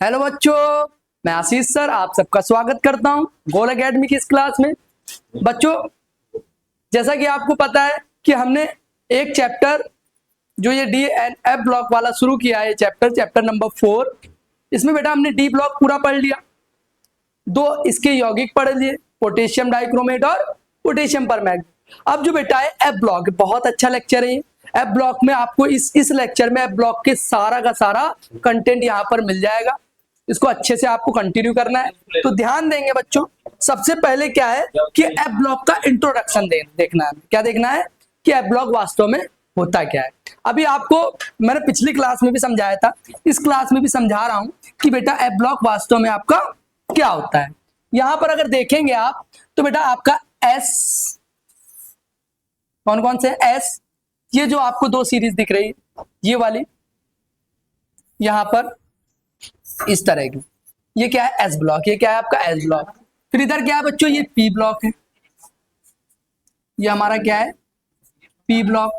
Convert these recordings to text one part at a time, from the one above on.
Hello बच्चों, मैं आशीष sir आप सबका स्वागत करता हूं गोल एकेडमी की इस क्लास में। बच्चों, जैसा कि आपको पता है कि हमने एक चैप्टर जो ये डी एंड एफ ब्लॉक वाला शुरू किया है, चैप्टर नंबर 4। इसमें बेटा हमने डी ब्लॉक पूरा पढ़ लिया, दो इसके यौगिक पढ़ लिए, पोटेशियम डाइक्रोमेट और पोटेशियम परमैंगनेट। अब जो बेटा है एफ ब्लॉक, बहुत अच्छा लेक्चर है ये। एफ ब्लॉक में आपको इस लेक्चर में एफ ब्लॉक के सारा का सारा कंटेंट यहाँ पर मिल जाएगा। इसको अच्छे से आपको कंटिन्यू करना है, तो ध्यान देंगे बच्चों। सबसे पहले क्या है कि एफ ब्लॉक का इंट्रोडक्शन देखना है। क्या देखना है कि एफ ब्लॉक वास्तव में होता क्या है। अभी आपको मैंने पिछली क्लास में भी समझाया था, इस क्लास में भी समझा रहा हूं कि बेटा एफ ब्लॉक वास्तव में आपका क्या होता है। यहां पर अगर देखेंगे आप तो बेटा आपका एस, कौन कौन से एस, ये जो आपको दो सीरीज दिख रही है, ये वाली यहां पर इस तरह की, ये क्या है एस ब्लॉक, ये क्या है आपका एस ब्लॉक। फिर इधर क्या है बच्चों, ये पी ब्लॉक है, ये हमारा क्या है पी ब्लॉक।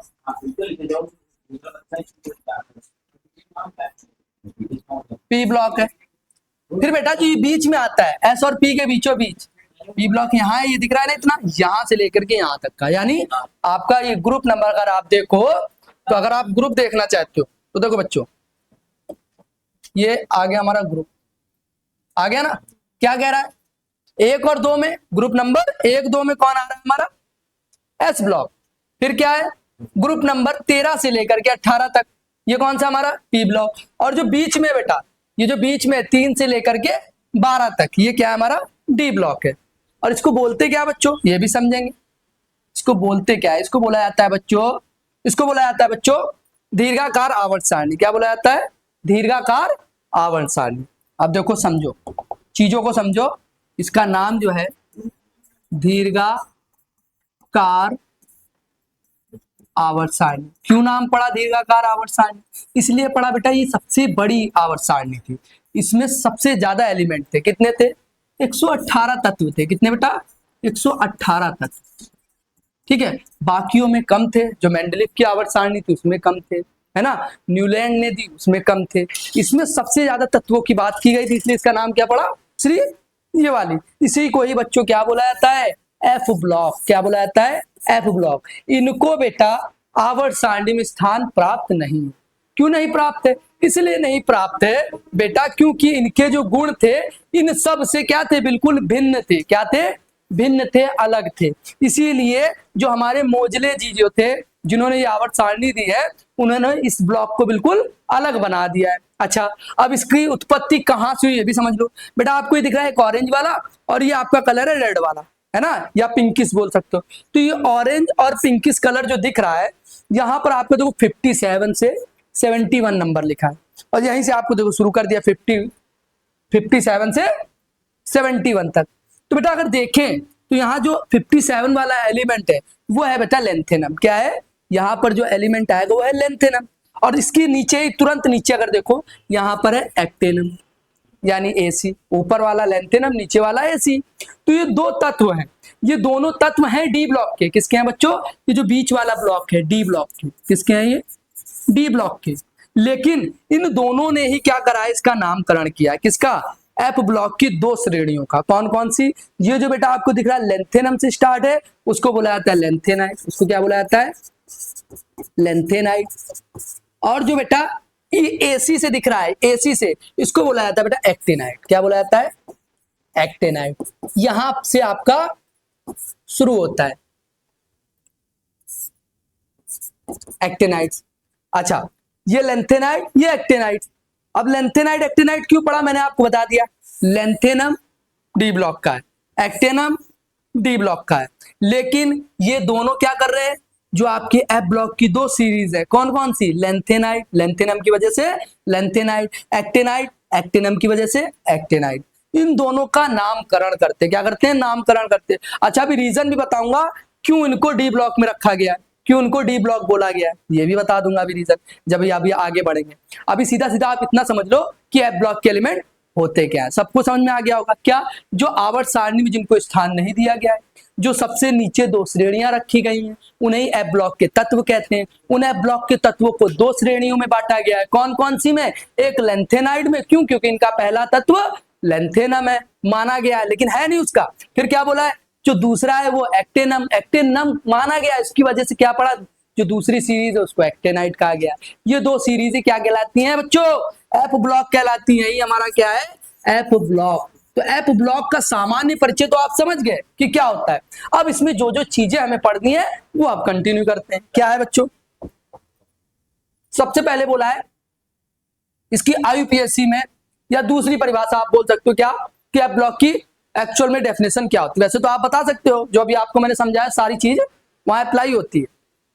पी ब्लॉक है। फिर बेटा जो ये बीच में आता है एस और पी के बीचों बीच, पी ब्लॉक यहाँ है, ये दिख रहा है ना इतना, यहां से लेकर के यहां तक का, यानी आपका ये ग्रुप नंबर अगर आप देखो तो अगर आप ग्रुप देखना चाहते हो तो देखो बच्चों, ये आ गया हमारा ग्रुप, आ गया ना। क्या कह रहा है, एक और दो में ग्रुप नंबर एक दो में कौन आ रहा है हमारा एस ब्लॉक। फिर क्या है ग्रुप नंबर 13 से लेकर के 18 तक, ये कौन सा हमारा पी ब्लॉक। और जो बीच में बेटा, ये जो बीच में 3 से लेकर के 12 तक, ये क्या है हमारा डी ब्लॉक है। और इसको बोलते क्या बच्चों, ये भी समझेंगे। इसको बोलते क्या है, इसको बोला जाता है बच्चों, इसको बोला जाता है बच्चों दीर्घाकार आवर्त सारणी। क्या बोला जाता है, दीर्घाकार आवर्त सारणी। अब देखो समझो, चीजों को समझो। इसका नाम जो है दीर्घाकार आवर्त सारणी। क्यों नाम पड़ा दीर्घाकार आवर्त सारणी, इसलिए पड़ा बेटा ये सबसे बड़ी आवर्त सारणी थी। इसमें सबसे ज्यादा एलिमेंट थे, कितने थे 118 तत्व थे। कितने बेटा 118 तत्व, ठीक है। बाकियों में कम थे, जो मेंडलीव की आवर्त सारणी थी उसमें कम थे, है ना। न्यूलैंड ने दी उसमें कम थे। इसमें सबसे ज्यादा तत्वों की बात की गई थी, इसलिए इसका नाम क्या पड़ा श्री ये वाली। इसी को ही बच्चों क्या बोला जाता है एफ ब्लॉक। क्या बोला जाता है एफ ब्लॉक। इनको बेटा आवर्त सारणी में स्थान प्राप्त नहीं। क्यों नहीं प्राप्त है, इसलिए नहीं प्राप्त है बेटा क्योंकि इनके जो गुण थे इन सब से क्या थे, बिल्कुल भिन्न थे। क्या थे, भिन्न थे, अलग थे। इसीलिए जो हमारे मोजले जी जो थे, जिन्होंने ये आवर्त सारणी दी है, उन्होंने इस ब्लॉक को बिल्कुल अलग बना दिया है। अच्छा, अब इसकी उत्पत्ति कहां से हुई ये भी समझ लो बेटा। आपको ये दिख रहा है एक ऑरेंज वाला और ये आपका कलर है रेड वाला, है ना, या पिंकिश बोल सकते हो। तो ये ऑरेंज और पिंकिश कलर जो दिख रहा है, यहाँ पर आपको देखो 57 से 71 नंबर लिखा है, और यहीं से आपको देखो शुरू कर दिया 57 से 71 तक। तो बेटा अगर देखें तो यहाँ जो 57 वाला एलिमेंट है वो है बेटा लेंथेनम। क्या है, यहाँ पर जो एलिमेंट आएगा वो है लेंथेनम। और इसके नीचे ही तुरंत नीचे अगर देखो यहाँ पर है एक्टेनम, यानी एसी। ऊपर वाला लेंथेनम, नीचे वाला एसी। तो ये दो तत्व हैं, ये दोनों तत्व हैं डी ब्लॉक के। किसके हैं बच्चों, ये जो बीच वाला ब्लॉक है डी ब्लॉक के। किसके हैं ये, डी ब्लॉक के। लेकिन इन दोनों ने ही क्या करा है, इसका नामकरण किया। किसका, एफ ब्लॉक की दो श्रेणियों का। कौन कौन सी, ये जो बेटा आपको दिख रहा है लेंथेनम से स्टार्ट है, उसको बोला जाता है लेंथेनाइट। उसको क्या बोला जाता है, लेंथेनाइट। और जो बेटा एसी से दिख रहा है, एसी से, इसको बोला जाता है बेटा एक्टिनाइट। क्या बोला जाता है, एक्टिनाइट। यहां से आपका शुरू होता है एक्टिनाइट। अच्छा, ये लेंथेनाइट, ये एक्टिनाइट। अब लेंथेनाइट एक्टिनाइट क्यों पड़ा, मैंने आपको बता दिया। लेंथेनम डी ब्लॉक का है, एक्टिनम डी ब्लॉक का है। लेकिन ये दोनों क्या कर रहे हैं, जो आपकी एफ ब्लॉक की दो सीरीज है, कौन कौन सी, लेंथेनाइट, लेंथेनम की वजह से लेंथेनाइट, एक्टिनाइट, एक्टिनम की वजह से एक्टिनाइट। इन दोनों का नामकरण करते, क्या करते हैं, नामकरण करते। अच्छा, अभी रीजन भी बताऊंगा क्यों इनको डी ब्लॉक में रखा गया है, क्यों उनको डी ब्लॉक बोला गया है, ये भी बता दूंगा अभी रीजन जब अभी आगे बढ़ेंगे। अभी सीधा सीधा आप इतना समझ लो कि एफ ब्लॉक के एलिमेंट होते क्या है, सबको समझ में आ गया होगा। क्या, जो आवर्त सारणी में जिनको स्थान नहीं दिया गया है, जो सबसे नीचे दो श्रेणियां रखी गई हैं, उन्हें एफ ब्लॉक के तत्व कहते हैं। उन एफ ब्लॉक के तत्वों को दो श्रेणियों में बांटा गया है। कौन कौन सी में? एक लेंथेनाइड में, क्यों? क्योंकि इनका पहला तत्व लेंथेनम है, माना गया है, लेकिन है नहीं उसका। फिर क्या बोला है, जो दूसरा है वो एक्टेनम, एक्टेनम माना गया, इसकी वजह से क्या पड़ा, जो दूसरी सीरीज है उसको एक्टेनाइड कहा गया। ये दो सीरीज क्या कहलाती हैं बच्चों? एफ ब्लॉक कहलाती हैं। ये हमारा क्या है? F block. तो एफ ब्लॉक का सामान्य परिचय तो आप समझ गए कि क्या होता है। अब इसमें जो जो चीजें हमें पढ़नी है वो आप कंटिन्यू करते हैं। क्या है बच्चों? सबसे पहले बोला है इसकी आईयूपीएससी में, या दूसरी परिभाषा आप बोल सकते हो क्या, कि एफ ब्लॉक की एक्चुअल में डेफिनेशन क्या होती है। वैसे तो आप बता सकते हो, जो अभी आपको मैंने समझाया सारी चीज वहां अप्लाई होती है,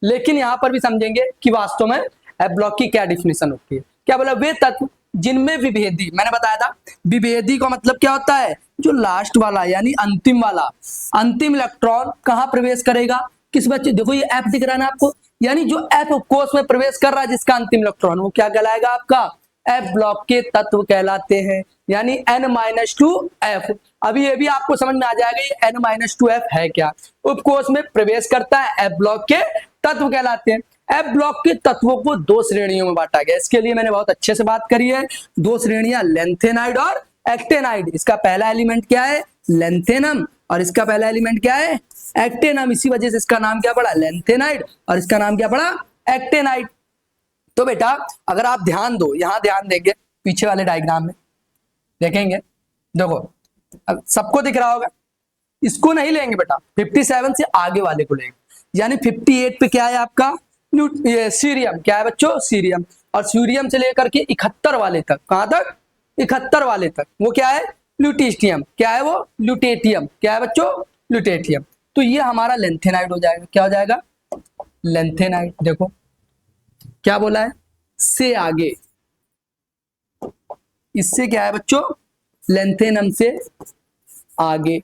लेकिन यहां पर भी समझेंगे कि वास्तव में एफ ब्लॉक की क्या डेफिनेशन होती है। क्या बोला? वे तत्व जिनमें विभेदी, मैंने बताया था विभेदी का मतलब क्या होता है, जो लास्ट वाला यानी अंतिम वाला, अंतिम इलेक्ट्रॉन कहां प्रवेश करेगा, किस बच्चे, देखो ये एफ दिख रहा है ना आपको, यानी जो एफ कोष में प्रवेश कर रहा है जिसका अंतिम इलेक्ट्रॉन, वो क्या कहलाएगा आपका? एफ ब्लॉक के तत्व कहलाते हैं, यानी N-2F। अभी ये भी आपको समझ में आ जाएगा ये N-2F है क्या। उपकोष में प्रवेश करता है, एफ ब्लॉक के तत्व कहलाते हैं। एफ ब्लॉक के तत्वों को दो श्रेणियों में बांटा गया, इसके लिए मैंने बहुत अच्छे से बात करी है। दो श्रेणियां, लेंथेनाइड और एक्टेनाइड। इसका पहला एलिमेंट क्या है? लेंथेनम, और इसका पहला एलिमेंट क्या है? एक्टेनम। इसी वजह से इसका नाम क्या पड़ा? लेंथेनाइड, और इसका नाम क्या पड़ा? एक्टेनाइड। तो बेटा अगर आप ध्यान दो, यहां ध्यान देंगे पीछे वाले डायग्राम में देखेंगे, देखो सबको दिख रहा होगा, इसको नहीं लेंगे बेटा, 57 से आगे वाले को लेंगे, यानी 58 पे क्या है आपका? ये सीरियम। क्या है बच्चों? सीरियम। और सीरियम से लेकर के 71 वाले तक, कहां तक? 71 वाले तक वो क्या है? ल्यूटीशियम। क्या है वो? ल्यूटेटियम। क्या है बच्चों? ल्यूटेटियम। तो ये हमारा लेंथेनाइड हो जाएगा। क्या हो जाएगा? लेंथेनाइड। देखो क्या बोला है, से आगे, इससे क्या है बच्चों? लेंथेनम से आगे।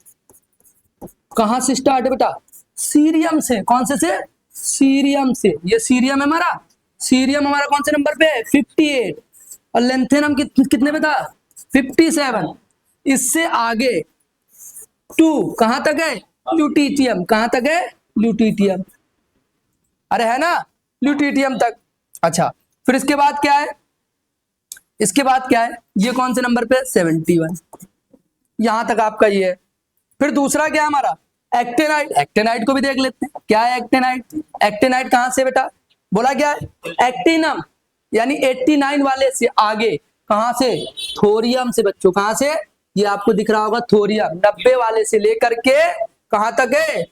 कहां से स्टार्ट है बेटा? सीरियम से। कौन से? सीरियम से। ये सीरियम है हमारा, सीरियम हमारा कौन से नंबर पे है? 58। और लेंथेनम कितने पे था? 57। इससे आगे 2 कहां तक है? ल्यूटीटियम। कहां तक है? ल्यूटीटियम। अरे है ना, ल्यूटीटियम तक। अच्छा, फिर इसके बाद क्या है? इसके बाद क्या है? ये कौन से नंबर पे? 71। यहां तक आपका ये है। फिर दूसरा क्या है हमारा? एक्टेनाइड। एक्टेनाइड को भी देख लेते हैं। क्या है एक्टेनाइड? एक्टेनाइड कहां से बेटा? बोला क्या है? एक्टिनम, यानी 89 वाले से आगे। कहां से? थोरियम से बच्चों। कहां से? ये आपको दिख रहा होगा थोरियम। 90 वाले से लेकर के कहां तक है?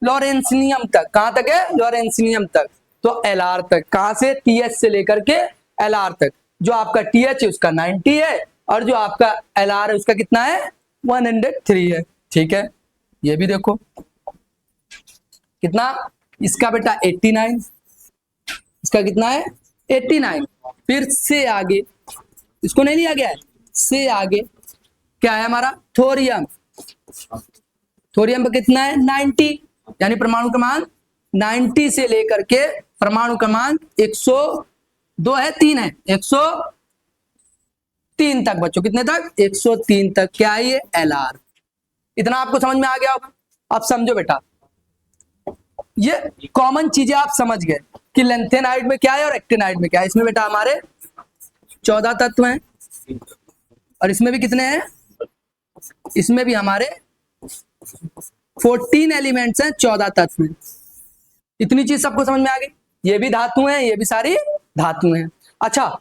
लॉरेंसिनियम तक। कहां तक है? लॉरेंसिनियम तक। तो एलआर तक। कहां से? टीएच से लेकर के एलआर तक। जो आपका टीएच है उसका 90 है, और जो आपका एलआर है उसका कितना है? 103 है। ठीक है, ये भी देखो कितना, इसका बेटा 89, इसका कितना है? 89। फिर से आगे, इसको नहीं लिया गया है, से आगे क्या है हमारा? थोरियम। थोरियम पे कितना है? 90, यानी परमाणु क्रमांक 90 से लेकर के परमाणु क्रमांक 102 है, 3 है, 103 तक बच्चों। कितने तक? 103 तक। क्या है ये? एलआर। इतना आपको समझ में आ गया होगा। अब समझो बेटा, ये कॉमन चीजें आप समझ गए कि लेंथेनाइड में क्या है और एक्टिनाइड में क्या है। इसमें बेटा हमारे 14 तत्व हैं, और इसमें भी कितने हैं? इसमें भी हमारे 14 एलिमेंट्स हैं, 14 तत्व हैं। इतनी चीज सबको समझ में आ गई। ये भी धातु हैं, ये भी सारी धातु हैं। अच्छा,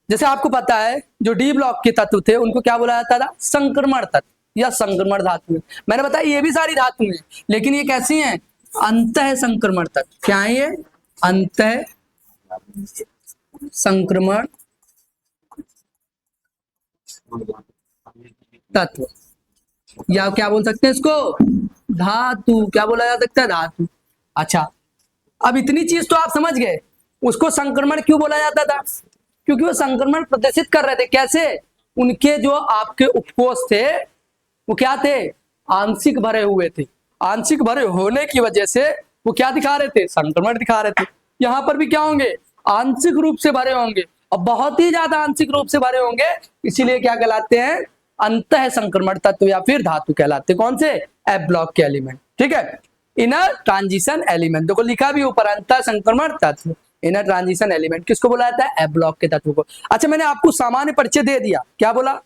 जैसे आपको पता है जो डी ब्लॉक के तत्व थे उनको क्या बोला जाता था? संक्रमण तत्व या संक्रमण धातु है। मैंने बताया ये भी सारी धातु हैं, लेकिन ये कैसी हैं? अंतः संक्रमण तत्व। क्या है ये? अंतः संक्रमण तत्व, या क्या बोल सकते हैं इसको? धातु। क्या बोला जा सकता है? धातु। अच्छा, अब इतनी चीज तो आप समझ गए। उसको संक्रमण क्यों बोला जाता था? क्योंकि वो संक्रमण प्रदर्शित कर रहे थे। कैसे? उनके जो आपके उपकोष थे वो क्या थे? आंशिक भरे हुए थे। आंशिक भरे होने की वजह से वो क्या दिखा रहे थे? संक्रमण दिखा रहे थे। यहां पर भी क्या होंगे? आंशिक रूप से भरे होंगे। और बहुत ही ज्यादा आंशिक रूप से भरे होंगे, इसीलिए क्या कहलाते हैं, अंतः संक्रमण तत्व या फिर धातु कहलाते हैं। कौन से? एफ ब्लॉक के एलिमेंट। ठीक है, इनर ट्रांजिशन एलिमेंट, देखो लिखा भी ऊपर, अंतः संक्रमण तत्व, इनर ट्रांजिशन एलिमेंट किसको बोला जाता है? एफ ब्लॉक के तत्व को। अच्छा, मैंने आपको सामान्य परिचय दे दिया, क्या बोला?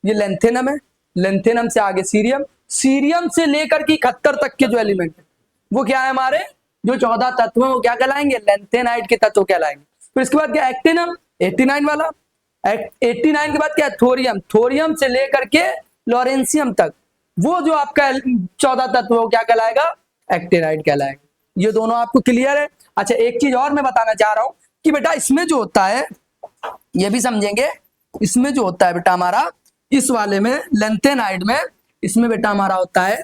ये लेंथेनम है, लेंथेनम से आगे सीरियम, सीरियम से लेकर के 71 तक के जो एलिमेंट है वो क्या है हमारे, जो 14 तत्व है वो क्या कहलाएंगे? लेंथेनाइड के तत्व कहलाएंगे। फिर इसके बाद क्या? एक्टिनम, 89 वाला। 89 के बाद क्या? थोरियम, थोरियम से लेकर के लॉरेंसियम तक वो जो आपका 14 तत्व है वो क्या कहलाएगा? एक्टिनाइड कहलाएगा। ये दोनों आपको क्लियर है? अच्छा, एक चीज और मैं बताना चाह रहा हूं कि बेटा इसमें जो होता है, ये भी समझेंगे, इसमें जो होता है बेटा हमारा, इस वाले में लेंथेनाइड में, इसमें बेटा हमारा होता है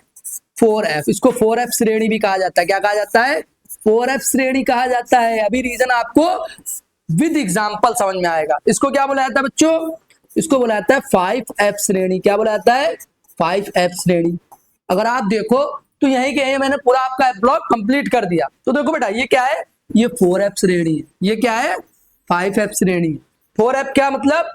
4F, इसको 4F श्रेणी भी कहा जाता है। क्या कहा जाता है? 4F श्रेणी कहा जाता है। अभी रीजन आपको विद एग्जांपल समझ में आएगा। इसको क्या बोला जाता है बच्चों? इसको बोला जाता है 5F श्रेणी। क्या बोला जाता है? 5F श्रेणी। अगर आप देखो तो यही के मैंने पूरा आपका ब्लॉक कंप्लीट कर दिया। तो देखो बेटा ये क्या है? ये 4F श्रेणी है। ये क्या है? 5F श्रेणी। 4F क्या मतलब?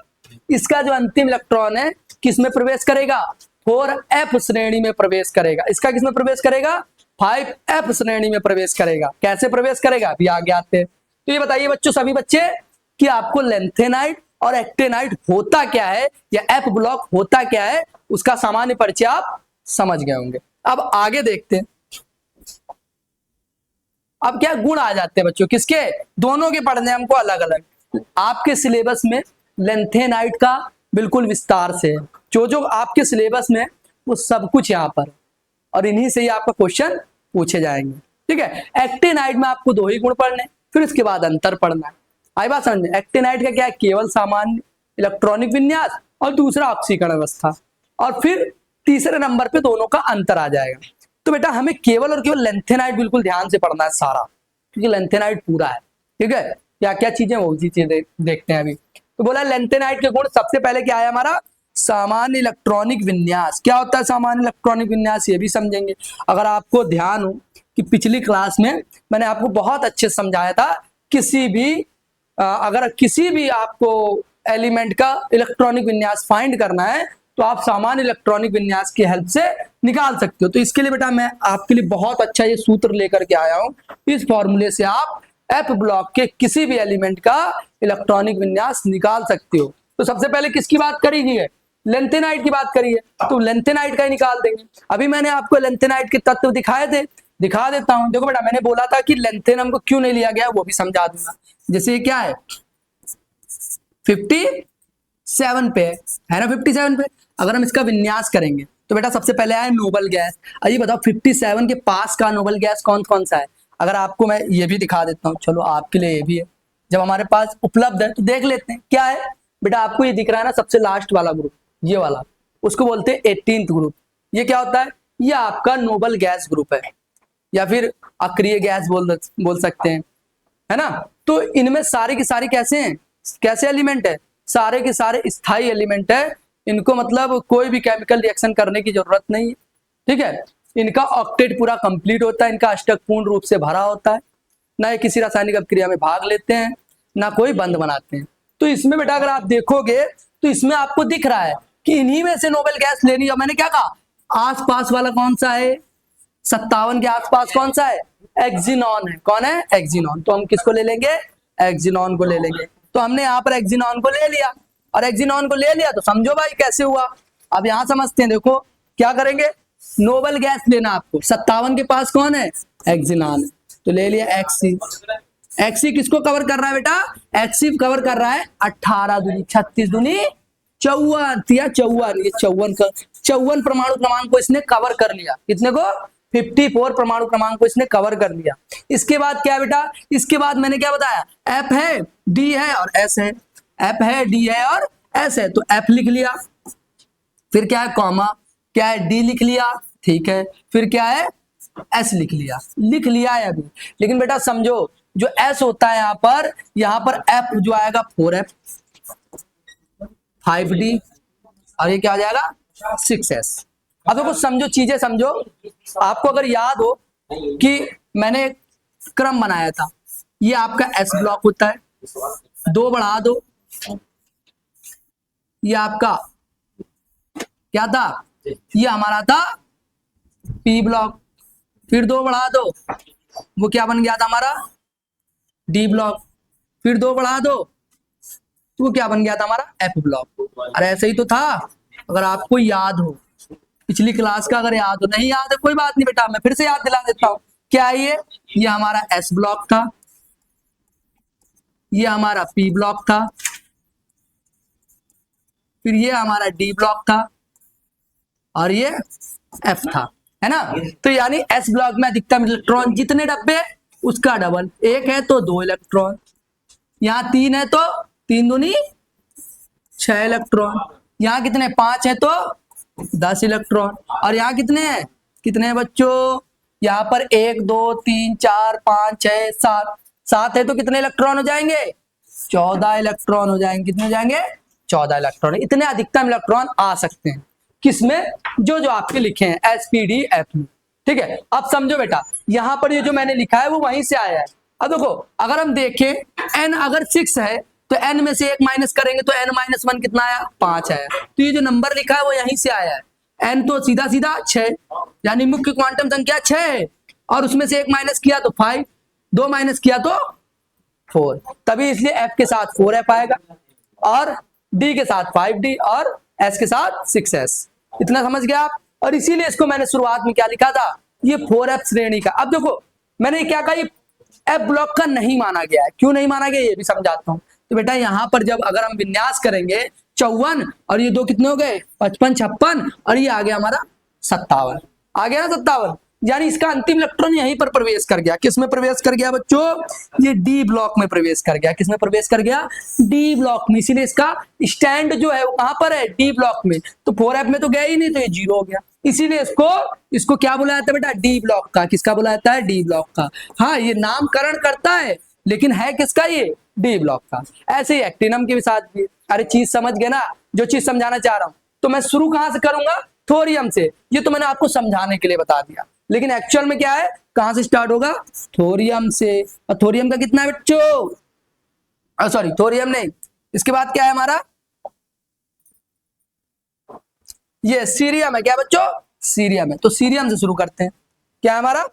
इसका जो अंतिम इलेक्ट्रॉन है किस में प्रवेश करेगा? 4F श्रेणी में प्रवेश करेगा। इसका किस में प्रवेश करेगा? 5F श्रेणी में प्रवेश करेगा। कैसे प्रवेश करेगा अभी आगे आते हैं। तो ये बताइए बच्चों, सभी बच्चे, कि आपको लेंथेनाइड और एक्टिनाइड होता क्या है या एफ ब्लॉक होता क्या है, उसका सामान्य परिचय आप समझ गए होंगे। अब आगे देखते हैं। अब क्या गुण आ जाते हैं बच्चों किसके? दोनों के पढ़ने हमको अलग अलग। आपके सिलेबस में लेंथेनाइड का बिल्कुल विस्तार से है, जो जो आपके सिलेबस में वो सब कुछ यहाँ पर, और इन्हीं से ही आपका क्वेश्चन पूछे जाएंगे। ठीक है, एक्टिनाइड में आपको 2 ही गुण पढ़ने, फिर उसके बाद अंतर पढ़ना है। आई बात समझ में? एक्टिनाइड का क्या है? केवल सामान्य इलेक्ट्रॉनिक विन्यास, और दूसरा ऑक्सीकरण अवस्था, और फिर तीसरे नंबर पे दोनों का अंतर आ जाएगा। तो बेटा हमें केवल और केवल लेंथेनाइड बिल्कुल ध्यान से पढ़ना है सारा, क्योंकि लेंथेनाइड पूरा है। ठीक है, क्या क्या चीजें वो चीजें देखते हैं अभी। तो बोला लेंथेनाइड के गुण, सबसे पहले क्या है हमारा? सामान्य इलेक्ट्रॉनिक विन्यास। क्या होता है सामान्य इलेक्ट्रॉनिक विन्यास, ये भी समझेंगे। अगर आपको ध्यान हो कि पिछली क्लास में मैंने आपको बहुत अच्छे से समझाया था, किसी भी अगर किसी भी आपको एलिमेंट का इलेक्ट्रॉनिक विन्यास फाइंड करना है तो आप सामान्य इलेक्ट्रॉनिक विन्यास की हेल्प से निकाल सकते हो। तो इसके लिए बेटा मैं आपके लिए बहुत अच्छा ये सूत्र लेकर के आया हूं। इस फॉर्मूले से आप एफ ब्लॉक के किसी भी एलिमेंट का इलेक्ट्रॉनिक विन्यास निकाल सकते हो। तो सबसे पहले किसकी बात करी गई है? लेंथेनाइड की बात करी है, तो लेंथेनाइड का ही निकाल देंगे। अभी मैंने आपको लेंथेनाइड के तत्व दिखाए थे, दिखा देता हूं। देखो बेटा मैंने बोला था कि लेंथेनम को क्यों नहीं लिया गया वो भी समझा दूंगा। जैसे ये क्या है? 57 पे है ना, 57 पे अगर हम इसका विन्यास करेंगे तो बेटा सबसे पहले आए नोबल गैस। अभी बताओ 57 के पास का नोबल गैस कौन कौन सा है? अगर आपको मैं ये भी दिखा देता हूँ, चलो आपके लिए ये भी है, जब हमारे पास उपलब्ध है तो देख लेते हैं। क्या है बेटा? आपको ये दिख रहा है ना सबसे लास्ट वाला ग्रुप, ये वाला, उसको बोलते हैं 18th ग्रुप। ये क्या होता है? ये आपका नोबल गैस ग्रुप है, या फिर अक्रिय गैस बोल सकते हैं, है ना। तो इनमें सारी की सारी कैसे हैं? कैसे एलिमेंट है? सारे के सारे स्थायी एलिमेंट है। इनको मतलब कोई भी केमिकल रिएक्शन करने की जरूरत नहीं है। ठीक है, इनका ऑक्टेट पूरा कंप्लीट होता है, इनका अष्टक पूर्ण रूप से भरा होता है, ना ये किसी रासायनिक अभिक्रिया में भाग लेते हैं, ना कोई बंध बनाते हैं। तो इसमें बेटा अगर आप देखोगे तो इसमें आपको दिख रहा है कि इन्हीं में से नोबेल गैस लेनी है। मैंने क्या कहा? आसपास वाला कौन सा है? 57 के आसपास कौन सा है? एक्सिनॉन है। कौन है? एक्सिनॉन। तो हम किसको ले लेंगे? एक्सिनॉन को ले लेंगे। तो हमने यहाँ पर एक्सिनॉन को ले लिया, और एक्सिनॉन को ले लिया तो समझो भाई कैसे हुआ। अब यहाँ समझते हैं, देखो क्या करेंगे? नोबल गैस लेना आपको। 57 के पास कौन है? एक्सिनॉन। तो ले लिया एक्सी। एक्सी किसको कवर कर रहा है बेटा? एक्सी कवर कर रहा है 18 दूनी 36 दूनी 54 या 54, ये 54 परमाणु क्रमांक को इसने कवर कर लिया। कितने को? 54 परमाणु क्रमांक को इसने कवर कर लिया। इसके बाद क्या बेटा? इसके बाद मैंने क्या बताया? एफ है, डी है और एस है। एफ है, डी है और एस है, तो एफ लिख लिया। फिर क्या है? कॉमा। क्या है? डी लिख लिया। ठीक है, फिर क्या है? एस लिख लिया है अभी। लेकिन बेटा समझो, जो एस होता है यहाँ पर एफ जो आएगा 4F, 5D, और ये क्या आ जाएगा? 6S। अब देखो समझो, चीजें समझो। आपको अगर याद हो कि मैंने क्रम बनाया था, ये आपका एस ब्लॉक होता है, 2 बढ़ा दो ये आपका क्या था, ये हमारा था पी ब्लॉक, फिर 2 बढ़ा दो, वो क्या बन गया था हमारा डी ब्लॉक, फिर 2 बढ़ा दो तो वो क्या बन गया था हमारा एफ ब्लॉक। अरे ऐसे ही तो था, अगर आपको याद हो पिछली क्लास का, अगर याद हो, नहीं याद है कोई बात नहीं बेटा, मैं फिर से याद दिला देता हूं। क्या है ये हमारा एस ब्लॉक था, ये हमारा पी ब्लॉक था, फिर ये हमारा डी ब्लॉक था, और ये एफ था, है ना। तो यानी एस ब्लॉक में अधिकतम इलेक्ट्रॉन जितने डब्बे उसका डबल, 1 है तो 2 इलेक्ट्रॉन, यहाँ 3 है तो 3 दूनी 6 इलेक्ट्रॉन, यहाँ कितने 5 है तो 10 इलेक्ट्रॉन, और यहाँ कितने हैं बच्चों, यहाँ पर 1 2 3 4 5 6 7, 7 है तो कितने इलेक्ट्रॉन हो जाएंगे 14 इलेक्ट्रॉन हो जाएंगे, कितने हो जाएंगे 14 इलेक्ट्रॉन। इतने अधिकतम इलेक्ट्रॉन आ सकते हैं किसमें, जो जो आपके लिखे हैं एस पी डी एफ में, ठीक है। अब समझो बेटा, यहाँ पर ये जो मैंने लिखा है वो वहीं से आया है। अब देखो अगर हम देखें एन अगर 6 है तो एन में से 1 माइनस करेंगे तो एन माइनस 1 कितना आया 5 आया, तो ये जो नंबर लिखा है वो यहीं से आया है। एन तो सीधा सीधा 6, यानी मुख्य क्वांटम संख्या 6 है, और उसमें से 1 माइनस किया तो 5, 2 माइनस किया तो 4, तभी इसलिए एफ के साथ 4f आएगा, और डी के साथ 5d, और एस के साथ 6s। इतना समझ गया आप। और इसीलिए इसको मैंने शुरुआत में क्या लिखा था, ये 4f श्रेणी का। अब देखो मैंने क्या कहा, ये एफ ब्लॉक का नहीं माना गया है, क्यों नहीं माना गया ये भी समझाता हूं। तो बेटा यहाँ पर जब अगर हम विन्यास करेंगे 54, और ये 2 कितने हो गए 55 56, और ये आ गया हमारा 57, आ गया ना 57, यानी इसका अंतिम इलेक्ट्रॉन यहीं पर प्रवेश कर गया। किस में प्रवेश कर गया बच्चों, ये डी ब्लॉक में प्रवेश कर गया। किस में प्रवेश कर गया, डी ब्लॉक में, इसीलिए इसका स्टैंड जो है वो कहां पर है, डी ब्लॉक में। तो 4f में तो गया ही नहीं, तो ये 0 हो गया, इसीलिए इसको क्या बुलाया जाता है बेटा, डी ब्लॉक का। किसका बुलाया जाता है, डी ब्लॉक का। हाँ ये नामकरण करता है लेकिन है किसका, ये डी ब्लॉक का। ऐसे ही एक्टिनम के साथ भी, अरे चीज समझ गए ना, जो चीज समझाना चाह रहा हूं। तो मैं शुरू कहां से करूंगा, थोरियम से। ये तो मैंने आपको समझाने के लिए बता दिया, लेकिन एक्चुअल में क्या है, कहां से स्टार्ट होगा, थोरियम से। और थोरियम का कितना है बच्चों, सॉरी थोरियम नहीं, इसके बाद क्या है हमारा, ये सीरियम है। क्या बच्चों, सीरियम है। तो सीरियम से शुरू करते हैं, क्या है हमारा,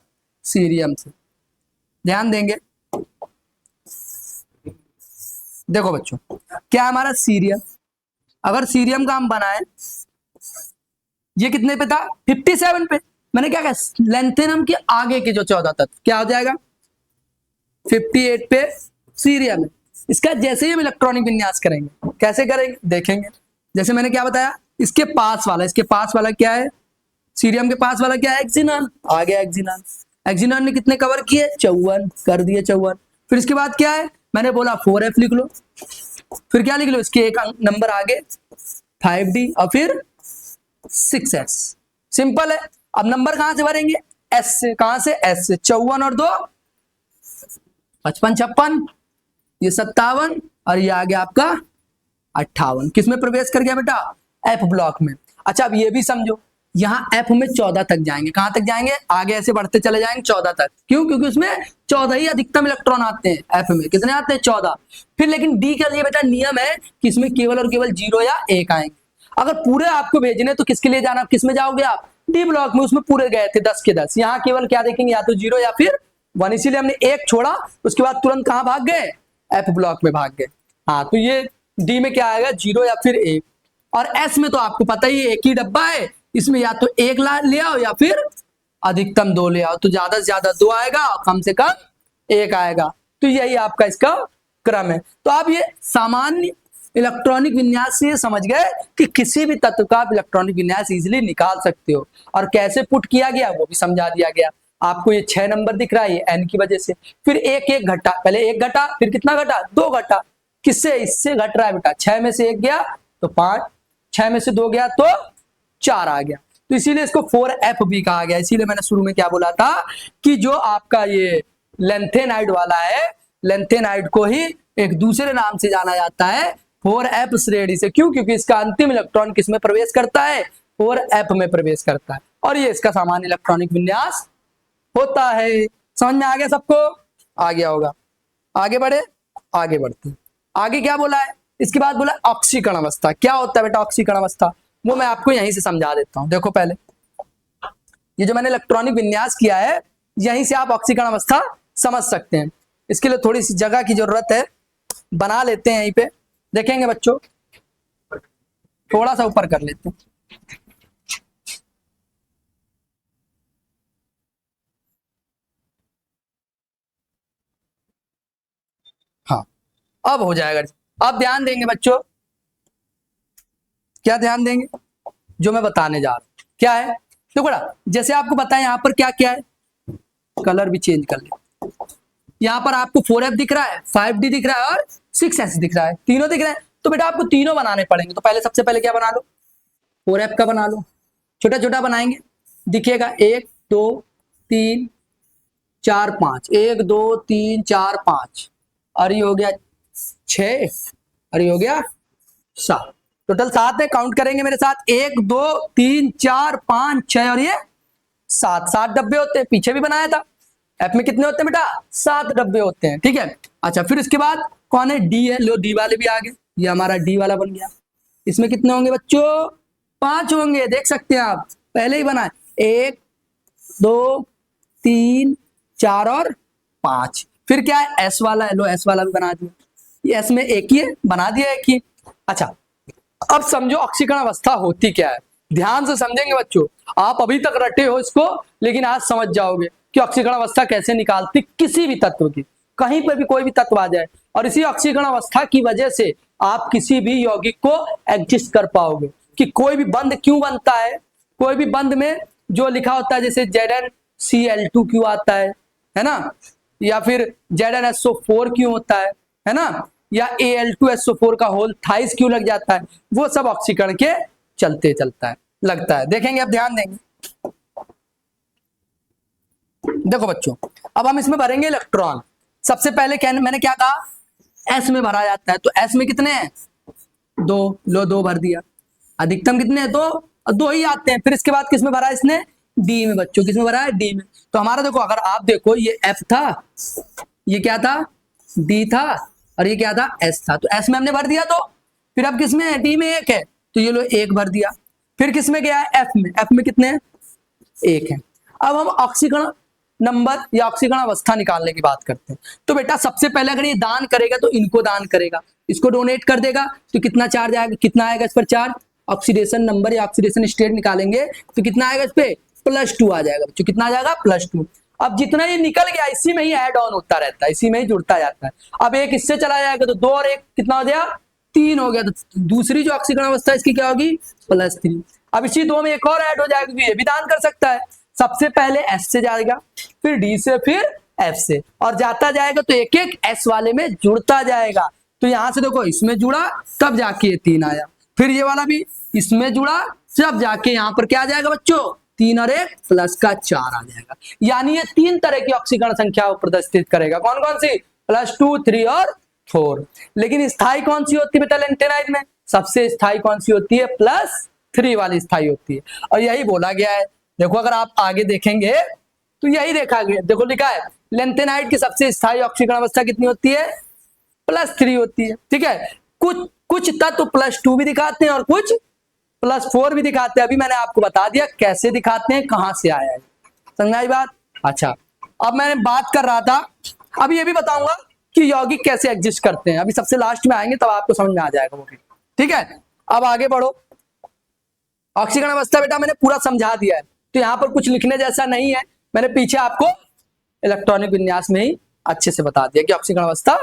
सीरियम से। ध्यान देंगे, देखो बच्चों क्या है हमारा सीरियम। अगर सीरियम का हम बनाए, ये कितने पे था 57 पे, मैंने क्या कहा लेंथेनम के आगे के जो 14 तत्व, क्या हो जाएगा 58 पे सीरियम है। इसका जैसे ही हम इलेक्ट्रॉनिक विन्यास करेंगे, कैसे करेंगे देखेंगे। जैसे मैंने क्या बताया, इसके पास वाला क्या है, सीरियम के पास वाला क्या है, एक्सिनॉन। आ गया एक्सिनॉन, एक्सिनॉन ने कितने कवर किए 54, कर दिए 54। फिर इसके बाद क्या है, मैंने बोला 4f लिख लो, फिर क्या लिख लो, इसके एक नंबर आगे 5d, और फिर 6s। सिंपल है। अब नंबर कहां से भरेंगे, एस से। कहां से, एस से। 54 और 2 55 56, ये 57, और ये आ गया आपका 58। किसमें प्रवेश कर गया बेटा, एफ ब्लॉक में। अच्छा अब ये भी समझो, यहाँ एफ में 14 तक जाएंगे। कहां तक जाएंगे, आगे ऐसे बढ़ते चले जाएंगे 14 तक। क्यों, क्योंकि उसमें 14 ही अधिकतम इलेक्ट्रॉन आते हैं। एफ में कितने आते हैं 14। फिर लेकिन डी के लिए बेटा नियम है कि इसमें केवल और केवल 0 या 1 आएंगे। अगर पूरे आपको भेजने तो किसके लिए जाना, किस में जाओगे आप, डी ब्लॉक में। उसमें पूरे गए थे 10 के 10, यहाँ केवल क्या देखेंगे, या तो 0 या फिर 1। इसीलिए हमने 1 छोड़ा, उसके बाद तुरंत कहां भाग गए, एफ ब्लॉक में भाग गए। हाँ तो ये डी में क्या आएगा 0 या फिर 1। और एस में तो आपको पता ही एक ही डब्बा है, इसमें या तो 1 ले आओ या फिर अधिकतम 2 ले आओ। तो ज्यादा से ज्यादा 2 आएगा और कम से कम 1 आएगा। तो यही आपका इसका क्रम है। तो आप ये सामान्य इलेक्ट्रॉनिक विन्यास से समझ गए कि किसी भी तत्व का आप इलेक्ट्रॉनिक विन्यास इजीली निकाल सकते हो, और कैसे पुट किया गया वो भी समझा दिया गया। आपको ये 6 नंबर दिख रहा है, ये एन की वजह से। फिर एक घटा, पहले 1 घटा, फिर कितना घटा 2 घटा। किससे, इससे घट रहा है बेटा। 6 में से 1 गया तो 5, 6 में से 2 गया तो 4 आ गया। तो इसीलिए इसको 4f भी कहा गया। इसीलिए मैंने शुरू में क्या बोला था कि जो आपका ये लेंथेनाइड वाला है, लेंथेनाइड को ही एक दूसरे नाम से जाना जाता है 4f श्रेणी से। क्यों, क्योंकि इसका अंतिम इलेक्ट्रॉन किस में प्रवेश करता है, 4f में प्रवेश करता है, और ये इसका सामान्य इलेक्ट्रॉनिक विन्यास होता है। समझ में आ गया सबको, आ गया होगा। आगे बढ़े, आगे बढ़ते हैं। आगे क्या बोला है, इसके बाद बोला ऑक्सीकरण अवस्था। क्या होता है बेटा ऑक्सीकरण अवस्था, वो मैं आपको यहीं से समझा देता हूं। देखो पहले ये जो मैंने इलेक्ट्रॉनिक विन्यास किया है, यहीं से आप ऑक्सीकरण अवस्था समझ सकते हैं। इसके लिए थोड़ी सी जगह की जरूरत है, बना लेते हैं यहीं पे। देखेंगे बच्चों, थोड़ा सा ऊपर कर लेते हैं। हाँ, अब हो जाएगा। अब ध्यान देंगे बच्चों, क्या ध्यान देंगे, जो मैं बताने जा रहा हूं क्या है। तो बड़ा जैसे आपको बताएं यहाँ पर क्या क्या है, कलर भी चेंज कर ले। यहाँ पर आपको 4F दिख रहा है, 5D दिख रहा है और 6S दिख रहा है, तीनों दिख रहे हैं। तो बेटा आपको तीनों बनाने पड़ेंगे। तो पहले सबसे पहले क्या बना लो, 4F का बना लो। छोटा छोटा बनाएंगे, दिखेगा 1 2 3 4 5, 1 2 3 4 5, और ये हो गया 6, और ये हो गया 7। टोटल 7 है, काउंट करेंगे मेरे साथ, 1 2 3 4 5 6 और ये 7 डब्बे होते हैं। पीछे भी बनाया था, एफ में कितने होते हैं बेटा, 7 डब्बे होते हैं। ठीक है, अच्छा फिर इसके बाद कौन है, डी है। लो डी वाले भी आ गए, ये हमारा डी वाला बन गया। इसमें कितने होंगे बच्चों, 5 होंगे, देख सकते हैं आप, पहले ही बनाए, 1 2 3 4 और 5। फिर क्या है, एस वाला है, लो एस वाला भी बना दिया। ये एस में एक ही है, बना दिया एक ही। अच्छा अब समझो ऑक्सीकरण अवस्था होती क्या है, ध्यान से समझेंगे बच्चों। आप अभी तक रटे हो इसको, लेकिन आज समझ जाओगे कि ऑक्सीकरण अवस्था कैसे निकालती किसी भी तत्व की, कहीं पर भी कोई भी तत्व आ जाए। और इसी ऑक्सीकरण अवस्था की वजह से आप किसी भी यौगिक को एडजस्ट कर पाओगे कि कोई भी बंध क्यों बनता है। कोई भी बंध में जो लिखा होता है, जैसे ZnCl2 क्यों आता है ना, या फिर ZnSO4 क्यों होता है ना, या Al2SO4 का होल थाइस क्यों लग जाता है, वो सब ऑक्सीकरण के चलते चलता है, लगता है। देखेंगे, अब ध्यान देंगे। देखो बच्चों, अब हम इसमें भरेंगे इलेक्ट्रॉन। सबसे पहले मैंने क्या कहा, एस में भरा जाता है। तो एस में कितने हैं, 2, लो 2 भर दिया। अधिकतम कितने हैं, 2, और 2 ही आते हैं। फिर इसके बाद किस में भरा है इसने, डी में। बच्चों किस में भरा है, डी में। तो हमारा देखो, अगर आप देखो, ये एफ था, ये क्या था, डी था, और ये क्या था, एस था। तो एस में हमने भर दिया। तो फिर अब किस में है, डी में 1 है, तो ये लो 1 भर दिया। फिर किस में गया है, एफ में। एफ में कितने हैं, 1 है। अब हम ऑक्सीकरण नंबर या ऑक्सीकरण अवस्था निकालने की बात करते हैं। तो बेटा सबसे पहले अगर ये दान करेगा तो इनको दान करेगा, इसको डोनेट कर देगा, तो कितना चार्ज आएगा, कितना आएगा इस पर चार्ज, ऑक्सीडेशन नंबर या ऑक्सीडेशन स्टेट निकालेंगे तो कितना आएगा इस पे, +2 आ जाएगा बच्चों। कितना आ जाएगा, +2। अब जितना ये निकल गया, इसी में ही ऐड ऑन होता रहता है, इसी में ही जुड़ता जाता है। अब 1 इससे चला जाएगा तो 2 और 1 कितना हो गया, 3 हो गया। तो दूसरी जो ऑक्सीकरण अवस्था इसकी क्या होगी, +3। अब इसी 2 में एक और ऐड हो जाएगा, तो ये भी दान कर सकता है। सबसे पहले एस से जाएगा, फिर डी से, फिर एफ से, और जाता जाएगा तो एक एक एस वाले में जुड़ता जाएगा। तो यहां से देखो, इसमें जुड़ा तब जाके ये 3 आया, फिर ये वाला भी इसमें जुड़ा, जब जाके यहाँ पर क्या आ जाएगा बच्चों, 3 और 1 +4 आ जाएगा। यानी ये 3 तरह की ऑक्सीकरण संख्या प्रदर्शित करेगा। कौन कौन सी, +2 3 और 4। लेकिन स्थायी कौन सी होती है बेटा लेंटेनाइड में, सबसे स्थायी कौन सी होती है, +3 वाली स्थायी होती है। और यही बोला गया है। देखो अगर आप आगे देखेंगे तो यही देखा गया, देखो लिखा है लेंथेनाइड की सबसे स्थायी ऑक्सीकरण अवस्था कितनी होती है, +3 होती है। ठीक है, कुछ तत्व +2 भी दिखाते हैं और कुछ +4 भी दिखाते हैं। अभी मैंने आपको बता दिया कैसे दिखाते हैं, कहां से आया है, समझाई बात। अच्छा अब मैंने बात कर रहा था, अब ये भी बताऊंगा कि यौगिक कैसे एग्जिस्ट करते हैं। अभी सबसे लास्ट में आएंगे तब आपको समझ में आ जाएगा वो भी। ठीक है, अब आगे बढ़ो। ऑक्सीकरण अवस्था बेटा मैंने पूरा समझा दिया है, तो यहाँ पर कुछ लिखने जैसा नहीं है। मैंने पीछे आपको इलेक्ट्रॉनिक विन्यास में ही अच्छे से बता दिया कि ऑक्सीकरण अवस्था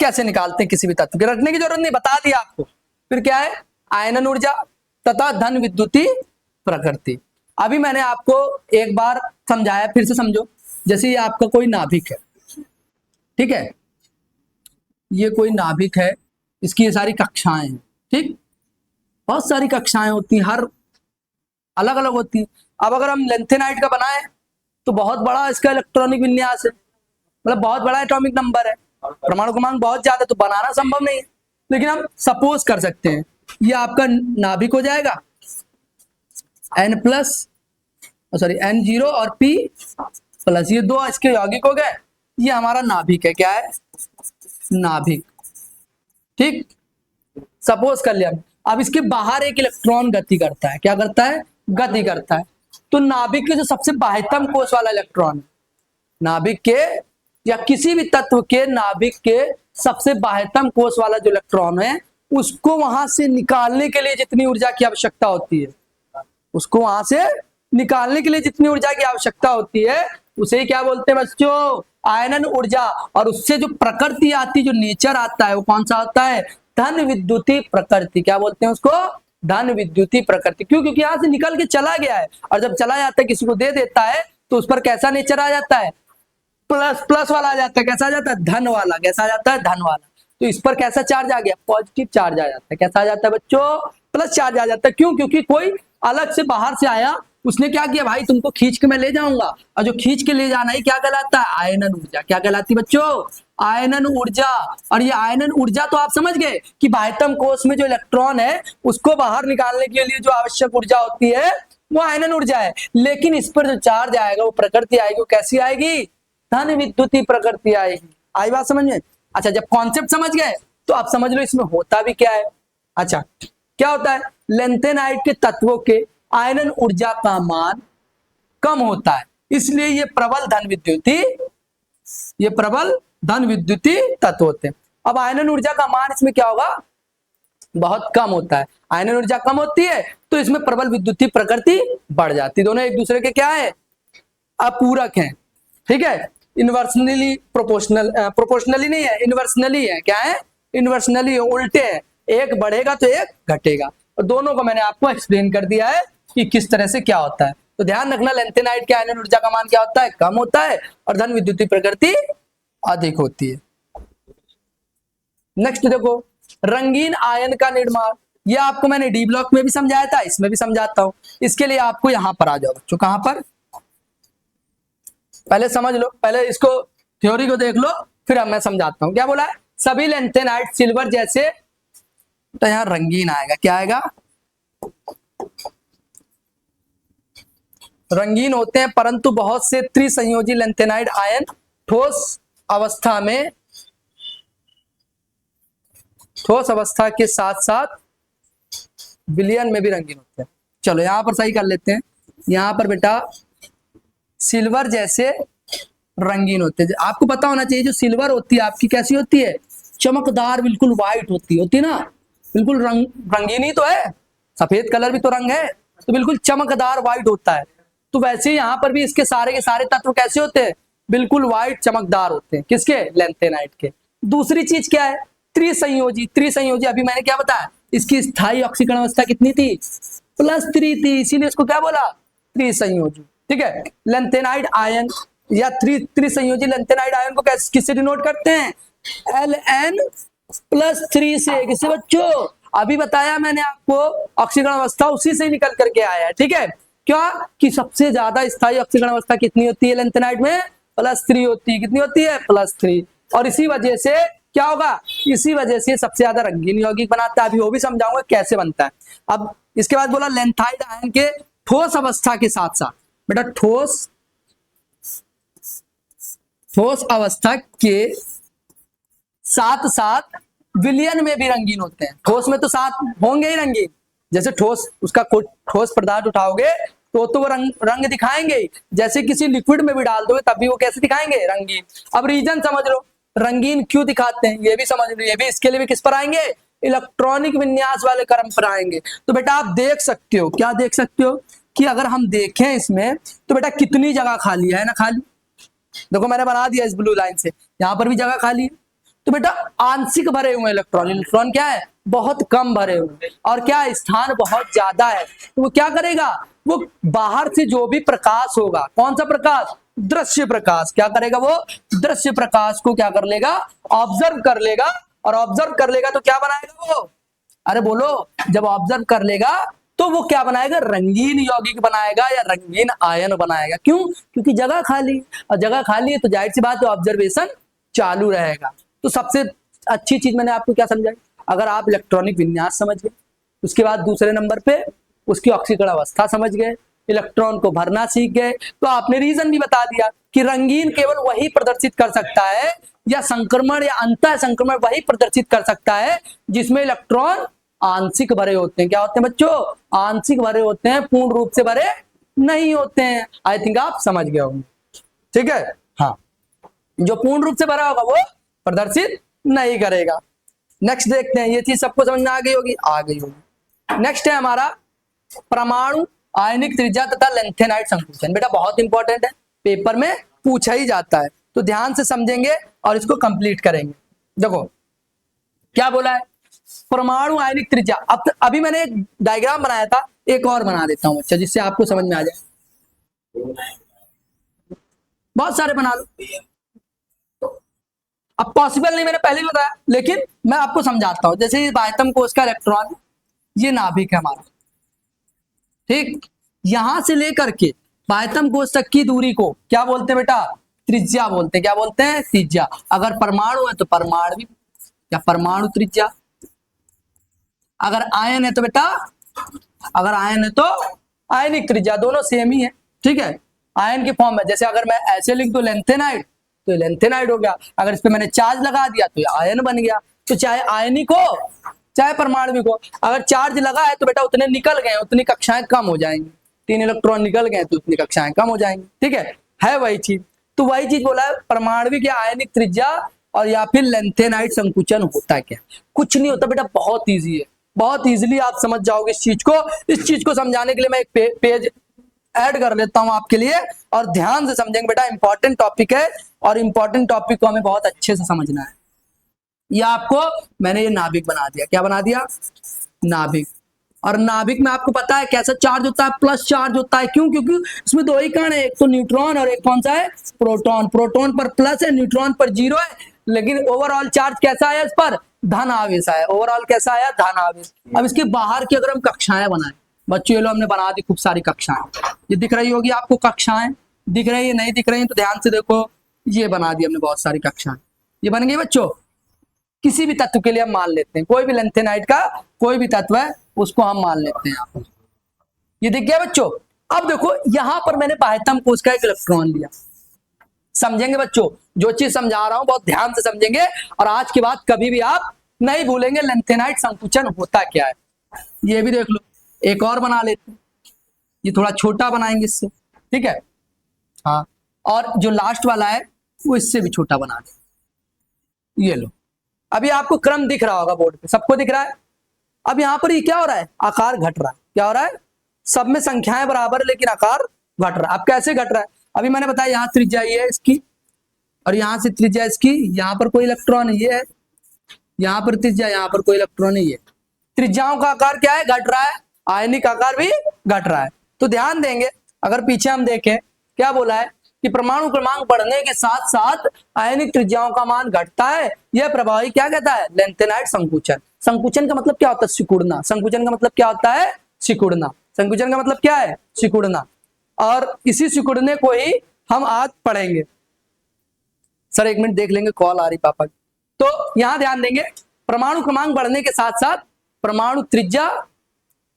कैसे निकालते हैं किसी भी तत्व की, रटने की जरूरत नहीं, बता दिया आपको। फिर क्या है, आयनन ऊर्जा तथा धन विद्युतीय प्रकृति। अभी मैंने आपको एक बार समझाया, फिर से समझो। जैसे ये आपका कोई नाभिक है, ठीक है, ये कोई नाभिक है, इसकी ये सारी कक्षाएं हैं। ठीक, बहुत सारी कक्षाएं होती हैं, हर अलग अलग होती है। अब अगर हम लेंथेनाइड का बनाए तो बहुत बड़ा इसका इलेक्ट्रॉनिक विन्यास है, मतलब बहुत बड़ा एटॉमिक नंबर है, परमाणु क्रमांक बहुत ज्यादा, तो बनाना संभव नहीं है। लेकिन हम सपोज कर सकते हैं ये आपका नाभिक हो जाएगा, N0 और P+, ये 2 इसके यौगिक हो गए। ये हमारा नाभिक है, क्या है, नाभिक। ठीक, सपोज कर लिया। अब इसके बाहर एक इलेक्ट्रॉन गति करता है, क्या करता है, गति करता है। तो नाभिक के जो सबसे बाह्यतम कोष वाला इलेक्ट्रॉन, नाभिक के या किसी भी तत्व के नाभिक के सबसे बाह्यतम कोष वाला जो इलेक्ट्रॉन है, उसको वहां से निकालने के लिए जितनी ऊर्जा की आवश्यकता होती है, उसको वहां से निकालने के लिए जितनी ऊर्जा की आवश्यकता होती है, उसे क्या बोलते हैं बच्चों, आयनन ऊर्जा। और उससे जो प्रकृति आती, जो नेचर आता है, वो कौन सा होता है, धन विद्युतीय प्रकृति। क्या बोलते हैं उसको, धन विद्युतीय प्रकृति। क्यों, क्योंकि यहां से निकल के चला गया है, और जब चला जाता है किसी को दे देता है तो उस पर कैसा नेचर आ जाता है, प्लस प्लस वाला आ जाता है। कैसा आ जाता है, धन वाला। कैसा आ जाता है, धन वाला। तो इस पर कैसा चार्ज आ गया, पॉजिटिव चार्ज आ जाता है। कैसा आ जाता है बच्चों, प्लस चार्ज आ जाता है। क्यों, क्योंकि कोई अलग से बाहर से आया, उसने क्या किया, भाई तुमको खींच के मैं ले जाऊंगा। और जो खींच के ले जाना ही क्या कहलाता है, आयनन ऊर्जा। क्या कहलाती बच्चों, आयनन ऊर्जा। और ये आयनन ऊर्जा तो आप समझ गए कि बाह्यतम कोष में जो इलेक्ट्रॉन है उसको बाहर निकालने के लिए जो आवश्यक ऊर्जा होती है वो आयनन ऊर्जा है। लेकिन इस पर जो चार्ज आएगा, वो प्रकृति आएगी, वो कैसी आएगी, धन विद्युतीय प्रकृति आएगी। आई बात समझ में। अच्छा, जब कॉन्सेप्ट समझ गए तो आप समझ लो इसमें होता भी क्या है। अच्छा, क्या होता है, लेंथेनाइड के तत्वों के आयनन ऊर्जा का मान कम होता है, इसलिए ये प्रबल धन विद्युतीय तत्व होते हैं। अब आयनन ऊर्जा का मान इसमें क्या होगा, बहुत कम होता है। आयनन ऊर्जा कम होती है तो इसमें प्रबल विद्युतीय प्रकृति बढ़ जाती है। दोनों एक दूसरे के क्या है, अपूरक हैं। ठीक है, इन्वर्सनली प्रोपोर्शनली नहीं है, इन्वर्सनली है। क्या है, इन्वर्सनली, उल्टे है, एक बढ़ेगा तो एक घटेगा। और दोनों को मैंने आपको एक्सप्लेन कर दिया है कि किस तरह से क्या होता है। तो ध्यान रखना, लेंथेनाइड के आयनन ऊर्जा का मान क्या होता है, कम होता है, और धन विद्युतीय प्रकृति अधिक होती है। नेक्स्ट देखो, रंगीन आयन का निर्माण। यह आपको मैंने डी ब्लॉक में भी समझाया था, इसमें भी समझाता हूं। इसके लिए आपको यहां पर आ जाओ बच्चों, कहां पर, पहले समझ लो, पहले इसको थ्योरी को देख लो, फिर अब मैं समझाता हूं। क्या बोला है, सभी लेंथेनाइड सिल्वर जैसे, तो यहां रंगीन आएगा, क्या आएगा, रंगीन होते हैं, परंतु बहुत से त्रिसंयोजी लेंथेनाइड आयन ठोस अवस्था के साथ साथ विलयन में भी रंगीन होते हैं। चलो यहां पर सही कर लेते हैं। यहां पर बेटा सिल्वर जैसे रंगीन होते हैं। आपको पता होना चाहिए, जो सिल्वर होती है आपकी कैसी होती है, चमकदार, बिल्कुल व्हाइट होती ना, बिल्कुल रंगीन ही तो है, सफेद कलर भी तो रंग है, तो बिल्कुल चमकदार व्हाइट होता है। तो वैसे ही यहाँ पर भी इसके सारे के सारे तत्व कैसे होते हैं, बिल्कुल व्हाइट चमकदार होते हैं। किसके, लेंथेनाइड के। दूसरी चीज क्या है, त्रिसंयोजी अभी मैंने क्या बताया, इसकी स्थायी ऑक्सीकरण अवस्था कितनी थी, +3 थी, इसीलिए इसको क्या बोला, त्रिसंयोजी। ठीक है, लेंथेनाइड आयन या त्रिसंयोजी लेंथेनाइड आयन को किससे डिनोट करते हैं, Ln+3 से। किससे बच्चों, अभी बताया मैंने आपको, ऑक्सीकरण अवस्था उसी से निकल करके आया है। ठीक है, क्या कि सबसे ज्यादा स्थायी ऑक्सीकरण अवस्था कितनी होती है लेंथेनाइड में, +3 होती है। कितनी होती है, +3। और इसी वजह से क्या होगा, इसी वजह से सबसे ज्यादा रंगीन यौगिक बनाता है। अभी वो भी समझाऊंगा कैसे बनता है। अब इसके बाद बोला लेंथाइड आयन के ठोस अवस्था के साथ साथ, बेटा ठोस अवस्था के साथ साथ विलयन में भी रंगीन होते हैं। ठोस में तो साथ होंगे ही रंगीन, जैसे ठोस उसका ठोस पदार्थ उठाओगे तो वो रंग दिखाएंगे, जैसे किसी लिक्विड में भी डाल दोगे तब भी वो कैसे दिखाएंगे, रंगीन। अब रीजन समझ लो, रंगीन क्यों दिखाते हैं ये भी समझ लो। ये भी इसके लिए भी किस पर आएंगे, इलेक्ट्रॉनिक विन्यास वाले क्रम पर आएंगे। तो बेटा आप देख सकते हो, क्या देख सकते हो कि अगर हम देखें इसमें तो बेटा कितनी जगह खाली है ना, खाली देखो मैंने बना दिया इस ब्लू लाइन से, यहाँ पर भी जगह खाली है। तो बेटा आंशिक भरे हुए इलेक्ट्रॉन क्या है, बहुत कम भरे हुए, और क्या स्थान बहुत ज्यादा है। तो वो क्या करेगा, वो बाहर से जो भी प्रकाश होगा, कौन सा प्रकाश, दृश्य प्रकाश, क्या करेगा, वो दृश्य प्रकाश को क्या कर लेगा, ऑब्जर्व कर लेगा। और ऑब्जर्व कर लेगा तो क्या बनाएगा वो, अरे बोलो, जब ऑब्जर्व कर लेगा तो वो क्या बनाएगा, रंगीन यौगिक बनाएगा या रंगीन आयन बनाएगा। क्यों, क्योंकि जगह खाली, और जगह खाली है तो जाहिर सी बात है ऑब्जर्वेशन चालू रहेगा। तो सबसे अच्छी चीज मैंने आपको क्या समझाई, अगर आप इलेक्ट्रॉनिक विन्यास समझ गए, उसके बाद दूसरे नंबर पे उसकी ऑक्सीकरण अवस्था समझ गए, इलेक्ट्रॉन को भरना सीख गए। तो आपने रीजन भी बता दिया कि रंगीन केवल वही प्रदर्शित कर सकता है, या संक्रमण या अंतः संक्रमण वही प्रदर्शित कर सकता है जिसमें इलेक्ट्रॉन आंशिक भरे होते हैं। क्या होते हैं बच्चों? आंशिक भरे होते हैं, पूर्ण रूप से भरे नहीं होते हैं। आई थिंक आप समझ गए होंगे, ठीक है। हाँ, जो पूर्ण रूप से भरा होगा वो प्रदर्शित नहीं करेगा। नेक्स्ट देखते हैं, ये चीज सबको समझ में आ गई होगी, आ गई होगी। नेक्स्ट है हमारा परमाणु आयनिक त्रिज्या तथा लेंथेनाइट संकुचन। बेटा बहुत इंपॉर्टेंट है, पेपर में पूछा ही जाता है, तो ध्यान से समझेंगे और इसको कंप्लीट करेंगे। देखो क्या बोला है, परमाणु आयनिक त्रिज्या। अब अभी मैंने एक डायग्राम बनाया था, एक और बना देता हूं बच्चा, जिससे आपको समझ में आ जाए। बहुत सारे बना लो, अब पॉसिबल नहीं, मैंने पहले ही बताया, लेकिन मैं आपको समझाता हूं। जैसे बाह्यतम कोश का इलेक्ट्रॉन, ये नाभिक है हमारा, ठीक। यहां से लेकर के बाह्यतम कोश तक की दूरी को क्या बोलते हैं बेटा? त्रिज्या बोलते हैं। क्या बोलते हैं? त्रिज्या। अगर परमाणु है तो परमाणु या परमाणु त्रिज्या, अगर आयन है तो बेटा, अगर आयन है तो आयनिक त्रिज्या, दोनों सेम ही है, ठीक है। आयन के फॉर्म में, जैसे अगर मैं ऐसे लिख दूं लेंथेनाइड, तो लेंथेनाइड हो गया। अगर इस पे मैंने चार्ज लगा दिया तो ये आयन बन गया। तो चाहे आयनिक हो चाहे परमाणविक हो, अगर चार्ज लगा है तो बेटा उतने निकल गए, उतनी कक्षाएं कम हो जाएंगी। 3 इलेक्ट्रॉन निकल गए तो उतनी कक्षाएं कम हो जाएंगी, ठीक है वही चीज। तो वही चीज बोला है, परमाणविक या आयनिक त्रिज्या और या फिर लेंथेनाइट संकुचन होता है क्या? कुछ नहीं होता बेटा, बहुत ईजी है, बहुत इजीली आप समझ जाओगे इस चीज को। इस चीज को समझाने के लिए मैं एक पेज ऐड कर लेता हूं आपके लिए, और ध्यान से समझेंगे बेटा, इंपॉर्टेंट टॉपिक है और इंपॉर्टेंट टॉपिक को हमें बहुत अच्छे से समझना है। ये आपको मैंने ये नाभिक बना दिया। क्या बना दिया? नाभिक। और नाभिक में आपको पता है कैसा चार्ज होता है? प्लस चार्ज होता है। क्यों? क्योंकि इसमें 2 ही कण है, एक तो न्यूट्रॉन और एक कौन सा है? प्रोटॉन। प्रोटॉन पर प्लस है, न्यूट्रॉन पर 0 है, लेकिन ओवरऑल चार्ज कैसा आया? इस पर धन आवेश आया। ओवरऑल कैसा आया? धन आवेश। अब इसके बाहर की अगर हम कक्षाएं बनाए बच्चों, ये लो हमने बना दी खूब सारी कक्षाएं। ये दिख रही होगी आपको कक्षाएं, दिख रही है नहीं दिख रही है तो ध्यान से देखो, ये बना दी हमने बहुत सारी कक्षाएं। ये बन गई बच्चों। किसी भी तत्व के लिए हम मान लेते हैं, कोई भी लेंथेनाइट का कोई भी तत्व है उसको हम मान लेते हैं। आप ये दिख गया बच्चों। अब देखो यहां पर मैंने बाह्यतम कोश का एक इलेक्ट्रॉन लिया। समझेंगे बच्चों, जो चीज समझा रहा हूं बहुत ध्यान से समझेंगे, और आज के बाद कभी भी आप नहीं भूलेंगे लेंथेनाइट संकुचन होता क्या है। ये भी देख लो, एक और बना लेते हैं, ये थोड़ा छोटा बनाएंगे इससे, ठीक है। हाँ, और जो लास्ट वाला है वो इससे भी छोटा बना दे। ये लो, अभी आपको क्रम दिख रहा होगा बोर्ड पे, सबको दिख रहा है। अब यहां पर ये क्या हो रहा है? आकार घट रहा है। क्या हो रहा है? सब में संख्याएं बराबर है लेकिन आकार घट रहा है। अब कैसे घट रहा है? अभी मैंने बताया यहाँ त्रिज्या ये है इसकी, और यहाँ से त्रिज्या इसकी, यहाँ पर कोई इलेक्ट्रॉन ये है, यहाँ पर त्रिज्या, यहाँ पर कोई इलेक्ट्रॉन नहीं है। त्रिज्याओं का आकार क्या है? घट रहा है। आयनिक आकार भी घट रहा है। तो ध्यान देंगे, अगर पीछे हम देखें क्या बोला है कि परमाणु क्रमांक बढ़ने के साथ साथ आयनिक त्रिज्याओं का मान घटता है। यह प्रभावी क्या कहता है? लेंथेनाइट संकुचन। संकुचन का मतलब क्या होता है? सिकुड़ना। संकुचन का मतलब क्या होता है? सिकुड़ना। संकुचन का मतलब क्या है? सिकुड़ना। और इसी सिकुड़ने को ही हम आज पढ़ेंगे। सर 1 मिनट देख लेंगे, कॉल आ रही पापा की। तो यहां ध्यान देंगे, परमाणु क्रमांक बढ़ने के साथ साथ परमाणु त्रिज्या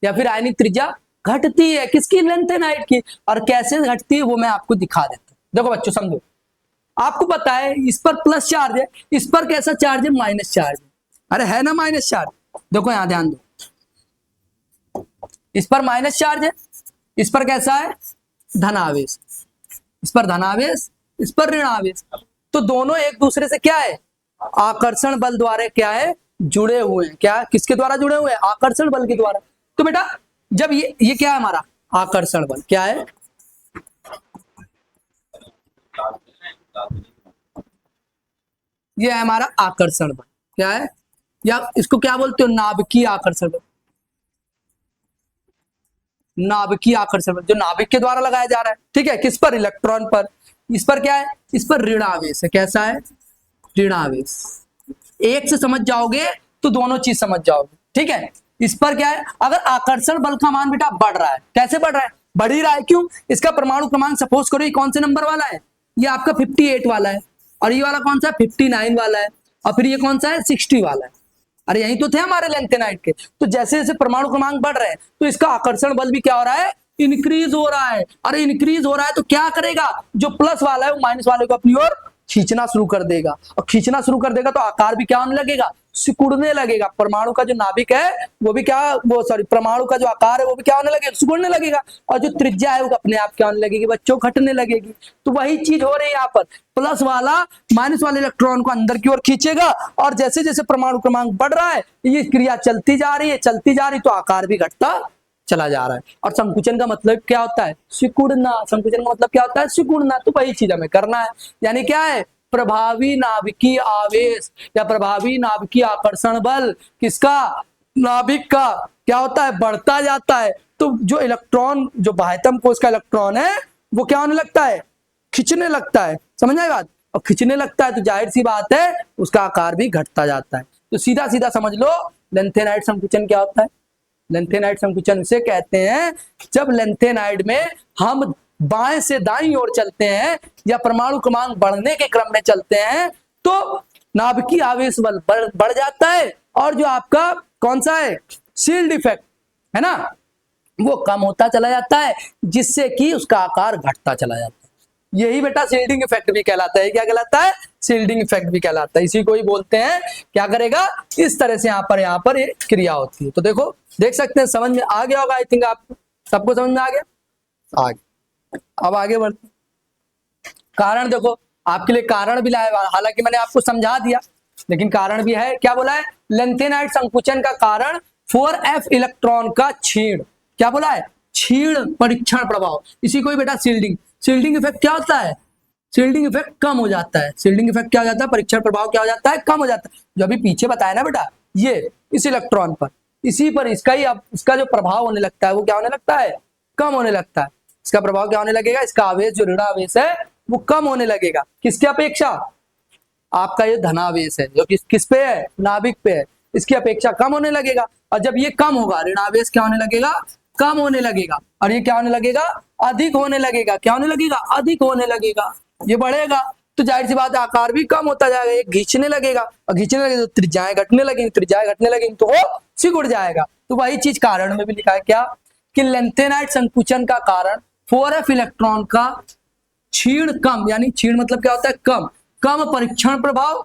या फिर आयनिक त्रिज्या घटती है। किसकी? लेंथेनाइट की। और कैसे घटती है वो मैं आपको दिखा देता हूं। देखो बच्चों समझो, आपको पता है इस पर प्लस चार्ज है, इस पर कैसा चार्ज है? माइनस चार्ज है। अरे है ना माइनस चार्ज? देखो यहां ध्यान दो, इस पर माइनस चार्ज है, इस पर कैसा है? धनावेश। इस पर धनावेश, इस पर ऋण आवेश। तो दोनों एक दूसरे से क्या है? आकर्षण बल द्वारा क्या है? जुड़े हुए हैं। क्या? किसके द्वारा जुड़े हुए हैं? आकर्षण बल के द्वारा। तो बेटा जब ये क्या है हमारा? आकर्षण बल। क्या है? ये है हमारा आकर्षण बल। क्या है? या इसको क्या बोलते हो? नाभिकीय आकर्षण बल। नाभिकीय आकर्षण बल जो नाभिक के द्वारा लगाया जा रहा है, ठीक है। किस पर? इलेक्ट्रॉन पर। इस पर क्या है? इस पर ऋणावेश है। कैसा है? ऋणावेश। एक से समझ जाओगे तो दोनों चीज समझ जाओगे, ठीक है। इस पर क्या है? अगर आकर्षण बल का मान बेटा बढ़ रहा है, कैसे बढ़ रहा है? बढ़ ही रहा है। क्यों? इसका परमाणु क्रमांक सपोज करो ये कौन से नंबर वाला है? ये आपका 58 वाला है, और ये वाला कौन सा है? 59 वाला है, और फिर ये कौन सा है? 60 वाला है। अरे यही तो थे हमारे लेंथेनाइट के। तो जैसे जैसे परमाणु क्रमांक बढ़ रहे हैं तो इसका आकर्षण बल भी क्या हो रहा है? इंक्रीज हो रहा है। अरे इंक्रीज हो रहा है तो क्या करेगा, जो प्लस वाला है वो माइनस वाले को अपनी ओर खींचना शुरू कर देगा, और खींचना शुरू कर देगा तो आकार भी क्या होने लगेगा, सिकुड़ने लगेगा। परमाणु का जो नाभिक है वो भी क्या, वो सॉरी परमाणु का जो आकार है वो भी क्या होने लगेगा, सिकुड़ने लगेगा, और जो त्रिज्या है वो अपने आप क्या होने लगेगी बच्चों, घटने लगेगी। तो वही चीज हो रही है यहाँ पर, प्लस वाला माइनस वाले इलेक्ट्रॉन को अंदर की ओर खींचेगा, और जैसे जैसे परमाणु क्रमांक बढ़ रहा है ये क्रिया चलती जा रही है, चलती जा रही, तो आकार भी घटता चला जा रहा है। और संकुचन का मतलब क्या होता है, सिकुड़ना। संकुचन का मतलब क्या होता है, सिकुड़ना। तो वही चीज हमें करना है, यानी क्या है, प्रभावी नाभिकीय आवेश या प्रभावी नाभिकीय आकर्षण बल किसका, नाभिक का क्या होता है, बढ़ता जाता है। तो जो इलेक्ट्रॉन, जो बाह्यतम कोश का इलेक्ट्रॉन है वो क्या होने लगता है, खिंचने लगता है। समझ आई बात, और खिंचने लगता है तो जाहिर सी बात है उसका आकार भी घटता जाता है। तो सीधा सीधा समझ लो लेंथेनाइड संकुचन क्या होता है। लेंथेनाइड संकुचन से कहते हैं जब लेंथेनाइड में हम बाएं से दाईं ओर चलते हैं या परमाणु क्रमांक बढ़ने के क्रम में चलते हैं तो नाभिकीय आवेश बल बढ़ जाता है, और जो आपका कौन सा है, शील्ड इफेक्ट है ना, वो कम होता चला जाता है, जिससे कि उसका आकार घटता चला जाता है। यही बेटा शील्डिंग इफेक्ट भी कहलाता है। क्या कहलाता है, शील्डिंग इफेक्ट भी कहलाता है। इसी को ही बोलते हैं, क्या करेगा, इस तरह से यहाँ पर ये क्रिया होती है। तो देखो, देख सकते हैं, समझ में आ गया होगा, आई थिंक आपको सबको समझ में आ गया। आगे अब आगे बढ़ते, कारण देखो, आपके लिए कारण भी लाया, हालांकि मैंने आपको समझा दिया लेकिन कारण भी है। क्या बोला है, लेंथेनाइड संकुचन का कारण 4f इलेक्ट्रॉन का छीण, क्या बोला है, छीण परीक्षण प्रभाव। इसी को ही बेटा शील्डिंग, शील्डिंग इफेक्ट क्या होता है, शील्डिंग इफेक्ट कम हो जाता है। शील्डिंग इफेक्ट क्या हो जाता है, परीक्षण प्रभाव क्या हो जाता है, कम हो जाता है। जो अभी पीछे बताया ना बेटा, ये इस इलेक्ट्रॉन पर, इसी पर इसका ही अब इसका जो प्रभाव होने लगता है वो क्या होने लगता है, कम होने लगता है। इसका प्रभाव क्या होने लगेगा, इसका आवेश जो ऋण आवेश है वो कम होने लगेगा। किसकी अपेक्षा, आपका ये धनावेश है जो किस पे है, नाभिक पे है, इसकी अपेक्षा कम होने लगेगा। और जब ये कम होगा, ऋणावेश क्या होने लगेगा, कम होने लगेगा, और ये क्या होने लगेगा, अधिक होने लगेगा। क्या होने लगेगा, अधिक होने लगेगा। ये बढ़ेगा तो जाहिर सी बात है आकार भी कम होता जाएगा, ये खींचने लगेगा, और खींचने लगेगा तो त्रिज्याएं घटने लगेंगी, त्रिज्याएं घटने लगेंगी तो वो सिकुड़ जाएगा। तो वही चीज कारण में भी लिखा है, क्या कि लेंथेनाइड संकुचन का कारण 4f इलेक्ट्रॉन का क्षीण कम, यानी क्षीण मतलब क्या होता है, कम, कम परीक्षण प्रभाव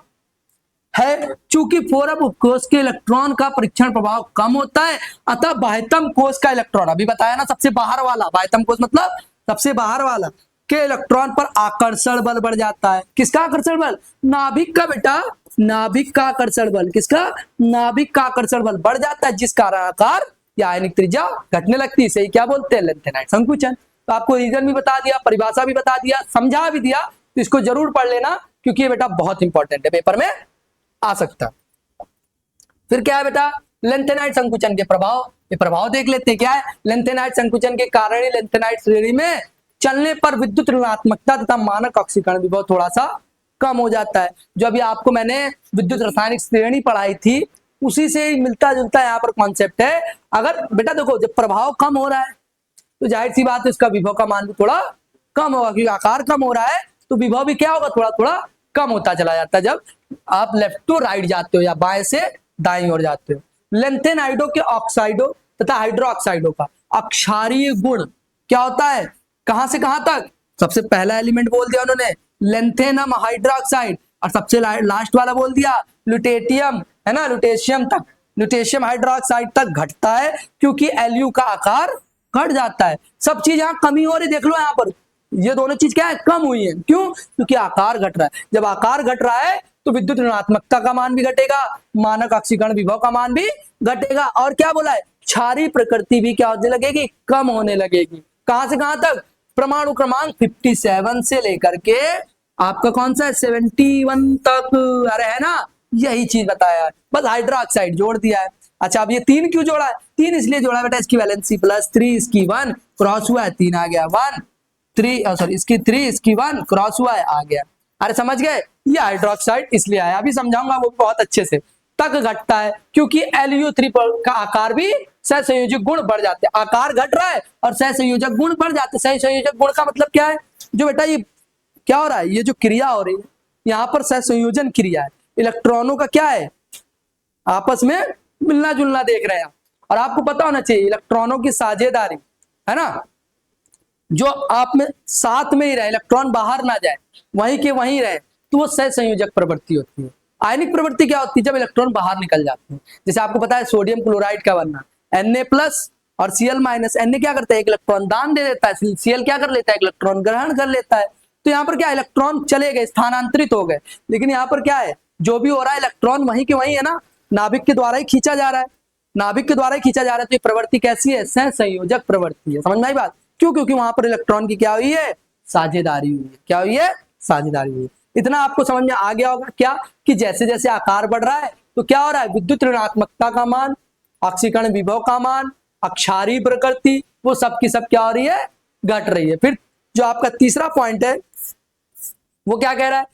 है। चूंकि 4f उपकोष के इलेक्ट्रॉन का परीक्षण प्रभाव कम होता है, अतः बाह्यतम कोष का इलेक्ट्रॉन, अभी बताया ना सबसे बाहर वाला, बाह्यतम कोष मतलब सबसे बाहर वाला के इलेक्ट्रॉन पर आकर्षण बल बढ़ जाता है। किसका आकर्षण बल, नाभिक का बेटा, नाभिक का आकर्षण बल, किसका, नाभिक का आकर्षण बल बढ़ जाता है, जिस कारण आकार या आयनिक त्रिज्या घटने लगती है। इसे क्या बोलते हैं, लेंथेनाइड संकुचन। तो आपको रीजन भी बता दिया, परिभाषा भी बता दिया, समझा भी दिया, तो इसको जरूर पढ़ लेना क्योंकि ये बेटा बहुत इंपॉर्टेंट है, पेपर में आ सकता। फिर क्या है बेटा, लेंथेनाइड संकुचन के प्रभाव। ये प्रभाव देख लेते हैं, क्या है, लेंथेनाइड संकुचन के कारण ही लेंथेनाइड श्रेणी में चलने पर विद्युत ऋणात्मकता तथा मानक ऑक्सीकरण विभव थोड़ा सा कम हो जाता है। जो अभी आपको मैंने विद्युत रासायनिक श्रेणी पढ़ाई थी उसी से मिलता जुलता यहाँ पर कॉन्सेप्ट है। अगर बेटा देखो, जब प्रभाव कम हो रहा है तो जाहिर सी बात है उसका विभव का मान भी थोड़ा कम होगा, क्योंकि आकार कम हो रहा है तो विभव भी क्या होगा, थोड़ा थोड़ा कम होता चला जाता है जब आप लेफ्ट टू राइट जाते हो या बाएं से दाईं ओर जाते हो। लेंथेनाइडो के ऑक्साइडो तथा हाइड्रो ऑक्साइडो का अक्षारीय गुण क्या होता है, कहां से कहां तक, सबसे पहला एलिमेंट बोल दिया उन्होंने लेंथेनम हाइड्रोक्साइड, और सबसे लास्ट वाला बोल दिया लुटेटियम, है ना, लुटेशियम तक, लुटेशियम हाइड्रोक्साइड तक घटता है, क्योंकि एलयू का आकार घट जाता है। सब चीज यहाँ कमी हो रही, देख लो यहाँ पर ये दोनों चीज क्या है, कम हुई है। क्यों, क्योंकि आकार घट रहा है। जब आकार घट रहा है तो विद्युत ऋणात्मकता का मान भी घटेगा, मानक ऑक्सीकरण विभव का मान भी घटेगा, और क्या बोला है, क्षारीय प्रकृति भी क्या होने लगेगी, कम होने लगेगी। कहां से कहां तक, परमाणु क्रमांक 57 से लेकर के आपका कौन सा है 71 तक, अरे है ना, यही चीज बताया है, बस हाइड्रोक्साइड जोड़ दिया है। अच्छा, अब ये 3 क्यों जोड़ा है, 3 इसलिए जोड़ा है बेटा, इसकी वैलेंसी +3, इसकी 1 क्रॉस हुआ है, 3 आ गया, 1 3 सॉरी इसकी 3 इसकी 1 क्रॉस हुआ है, आ गया। अरे समझ गए, ये हाइड्रोक्साइड इसलिए आया, अभी समझाऊंगा वो बहुत अच्छे से। तक घटता है क्योंकि Lu3 का आकार भी सहसंयोजक गुण बढ़ जाते हैं, आकार घट रहा है और सहसंयोजक गुण बढ़ जाते हैं। सहसंयोजक गुण का मतलब क्या है, जो बेटा ये क्या हो रहा है, ये जो क्रिया हो रही है यहाँ पर सहसंयोजन क्रिया है, इलेक्ट्रॉनों का क्या है, आपस में मिलना जुलना देख रहे हैं। और आपको पता होना चाहिए इलेक्ट्रॉनों की साझेदारी, है ना, जो आप में साथ में ही रहे, इलेक्ट्रॉन बाहर ना जाए, वहीं के वहीं रहे, तो वो सहसंयोजक प्रवृत्ति होती है। आयनिक प्रवृत्ति क्या होती है? जब इलेक्ट्रॉन बाहर निकल जाते हैं। जैसे आपको पता है सोडियम क्लोराइड का बनना, Na+ और Cl-। Na क्या करता है? एक इलेक्ट्रॉन दान दे देता है, Cl क्या कर लेता है? एक इलेक्ट्रॉन ग्रहण कर लेता है। तो यहाँ पर क्या, इलेक्ट्रॉन चले गए, स्थानांतरित हो गए, लेकिन यहाँ पर क्या है, जो भी हो रहा है इलेक्ट्रॉन वहीं के वहीं है ना, नाभिक के द्वारा ही खींचा जा रहा है, नाभिक के द्वारा ही खींचा जा रहा है। तो ये प्रवृत्ति कैसी है? सहसंयोजक प्रवृत्ति है। समझ में आई बात? क्यों? क्योंकि वहां पर इलेक्ट्रॉन की क्या हुई है? साझेदारी हुई है। क्या हुई है? साझेदारी हुई है। इतना आपको समझ में आ गया होगा क्या, कि जैसे जैसे आकार बढ़ रहा है तो क्या हो रहा है, विद्युत ऋणात्मकता का मान, ऑक्सीकरण विभव का मान, अक्षारीय प्रकृति, वो सब की सब क्या हो रही है? घट रही है। फिर जो आपका तीसरा पॉइंट है वो क्या कह रहा है?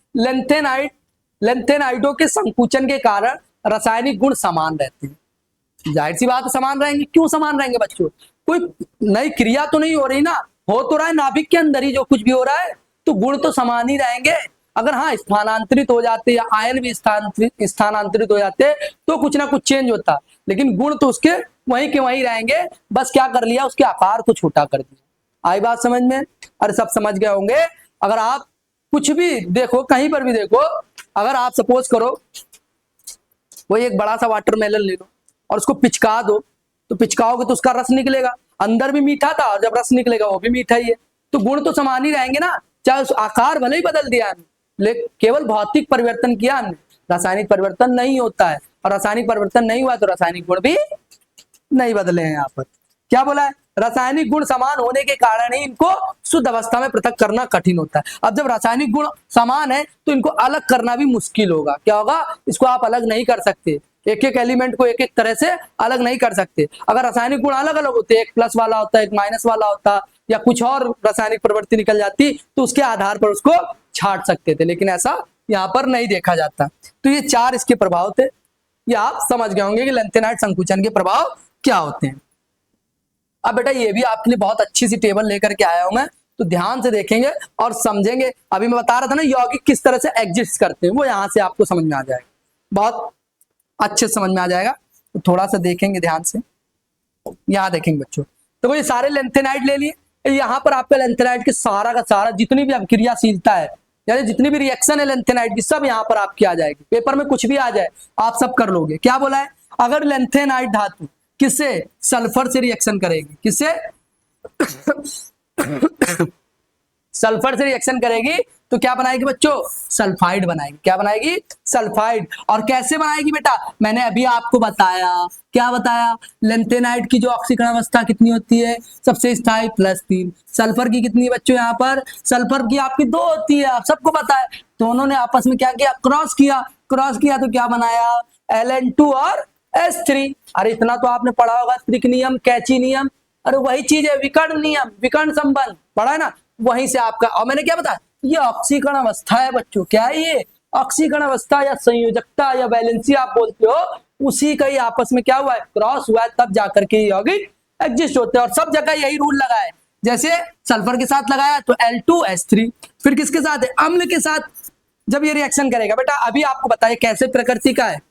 लेंथेनाइडों के संकुचन के कारण रासायनिक गुण समान रहते हैं। जाहिर सी बात है समान रहेंगे। क्यों समान रहेंगे बच्चों? कोई नई क्रिया तो नहीं हो रही ना, हो तो रहा है नाभिक के अंदर ही जो कुछ भी हो रहा है, तो गुण तो समान ही रहेंगे। अगर हाँ स्थानांतरित हो जाते या आयन भी स्थानांतरित हो जाते तो कुछ ना कुछ चेंज होता, लेकिन गुण तो उसके वहीं के वहीं रहेंगे, बस क्या कर लिया, उसके आकार को छोटा कर दिया। आई बात समझ में? अरे सब समझ गए होंगे। अगर आप कुछ भी देखो, कहीं पर भी देखो, अगर आप सपोज करो वही एक बड़ा सा वाटरमेलन ले लो और उसको पिचका दो, तो पिचकाओगे तो उसका रस निकलेगा, अंदर भी मीठा था और जब रस निकलेगा वो भी मीठा ही है। तो गुण तो समान ही रहेंगे ना, चाहे उस आकार भले ही बदल दिया हमने, लेकिन केवल भौतिक परिवर्तन किया हमने, रासायनिक परिवर्तन नहीं होता है। और रासायनिक परिवर्तन नहीं हुआ तो रासायनिक गुण भी नहीं बदले हैं। यहाँ पर क्या बोला है? रासायनिक गुण समान होने के कारण ही इनको शुद्ध अवस्था में पृथक करना कठिन होता है। अब जब रासायनिक गुण समान है तो इनको अलग करना भी मुश्किल होगा। क्या होगा? इसको आप अलग नहीं कर सकते, एक एक एलिमेंट को एक एक तरह से अलग नहीं कर सकते। अगर रासायनिक गुण अलग अलग होते, एक प्लस वाला होता, एक माइनस वाला होता, या कुछ और रासायनिक प्रवृत्ति निकल जाती, तो उसके आधार पर उसको छांट सकते थे, लेकिन ऐसा यहाँ पर नहीं देखा जाता। तो ये चार इसके प्रभाव थे। ये आप समझ गए होंगे कि लेंथेनाइड संकुचन के प्रभाव क्या होते हैं। अब बेटा ये भी आपके लिए बहुत अच्छी सी टेबल लेकर के आया हूं मैं, तो ध्यान से देखेंगे और समझेंगे। अभी मैं बता रहा था ना यौगिक किस तरह से एग्जिस्ट करते हैं, वो यहाँ से आपको समझ में आ जाएगा, बहुत अच्छे से समझ में आ जाएगा। तो थोड़ा सा देखेंगे ध्यान से, यहाँ देखेंगे बच्चों। तो ये सारे लेंथेनाइड ले लिए, यहाँ पर आपका लेंथेनाइड के सारा का सारा जितनी भी अभिक्रियाशीलता है, यानी जितनी भी रिएक्शन है लेंथेनाइड की, सब यहाँ पर आपकी आ जाएगी। पेपर में कुछ भी आ जाए आप सब कर लोगे। क्या बोला है? अगर लेंथेनाइड धातु किससे? सल्फर से रिएक्शन करेगी। किससे? सल्फर से रिएक्शन करेगी तो क्या बनाएगी बच्चों? सल्फाइड बनाएगी। क्या बनाएगी? सल्फाइड। और कैसे बनाएगी बेटा? मैंने अभी आपको बताया। क्या बताया? लेंथेनाइड की जो ऑक्सीकरण अवस्था कितनी होती है? सबसे स्थायी +3। सल्फर की कितनी बच्चों? यहाँ पर सल्फर की आपकी 2 होती है, आप सबको पता है। तो उन्होंने आपस में क्या किया? क्रॉस किया। क्रॉस किया तो क्या बनाया? Ln2 और S3। अरे इतना तो आपने पढ़ा होगा, त्रिक नियम, कैची नियम। अरे वही चीज है, विकर्ण नियम, विकर्ण संबंध पढ़ा है ना, वहीं से आपका। और मैंने क्या बताया? ये ऑक्सीकरण अवस्था है बच्चों। क्या है ये? ऑक्सीकरण अवस्था या संयोजकता या वैलेंसी आप बोलते हो, उसी का ही आपस में क्या हुआ है? क्रॉस हुआ है, तब जाकर के यौगिक एग्जिस्ट होते हैं। और सब जगह यही रूल लगा है। जैसे सल्फर के साथ लगाया तो L2S3, फिर किसके साथ है? अम्ल के साथ जब ये रिएक्शन करेगा। बेटा अभी आपको बताइए कैसे प्रकृति का है?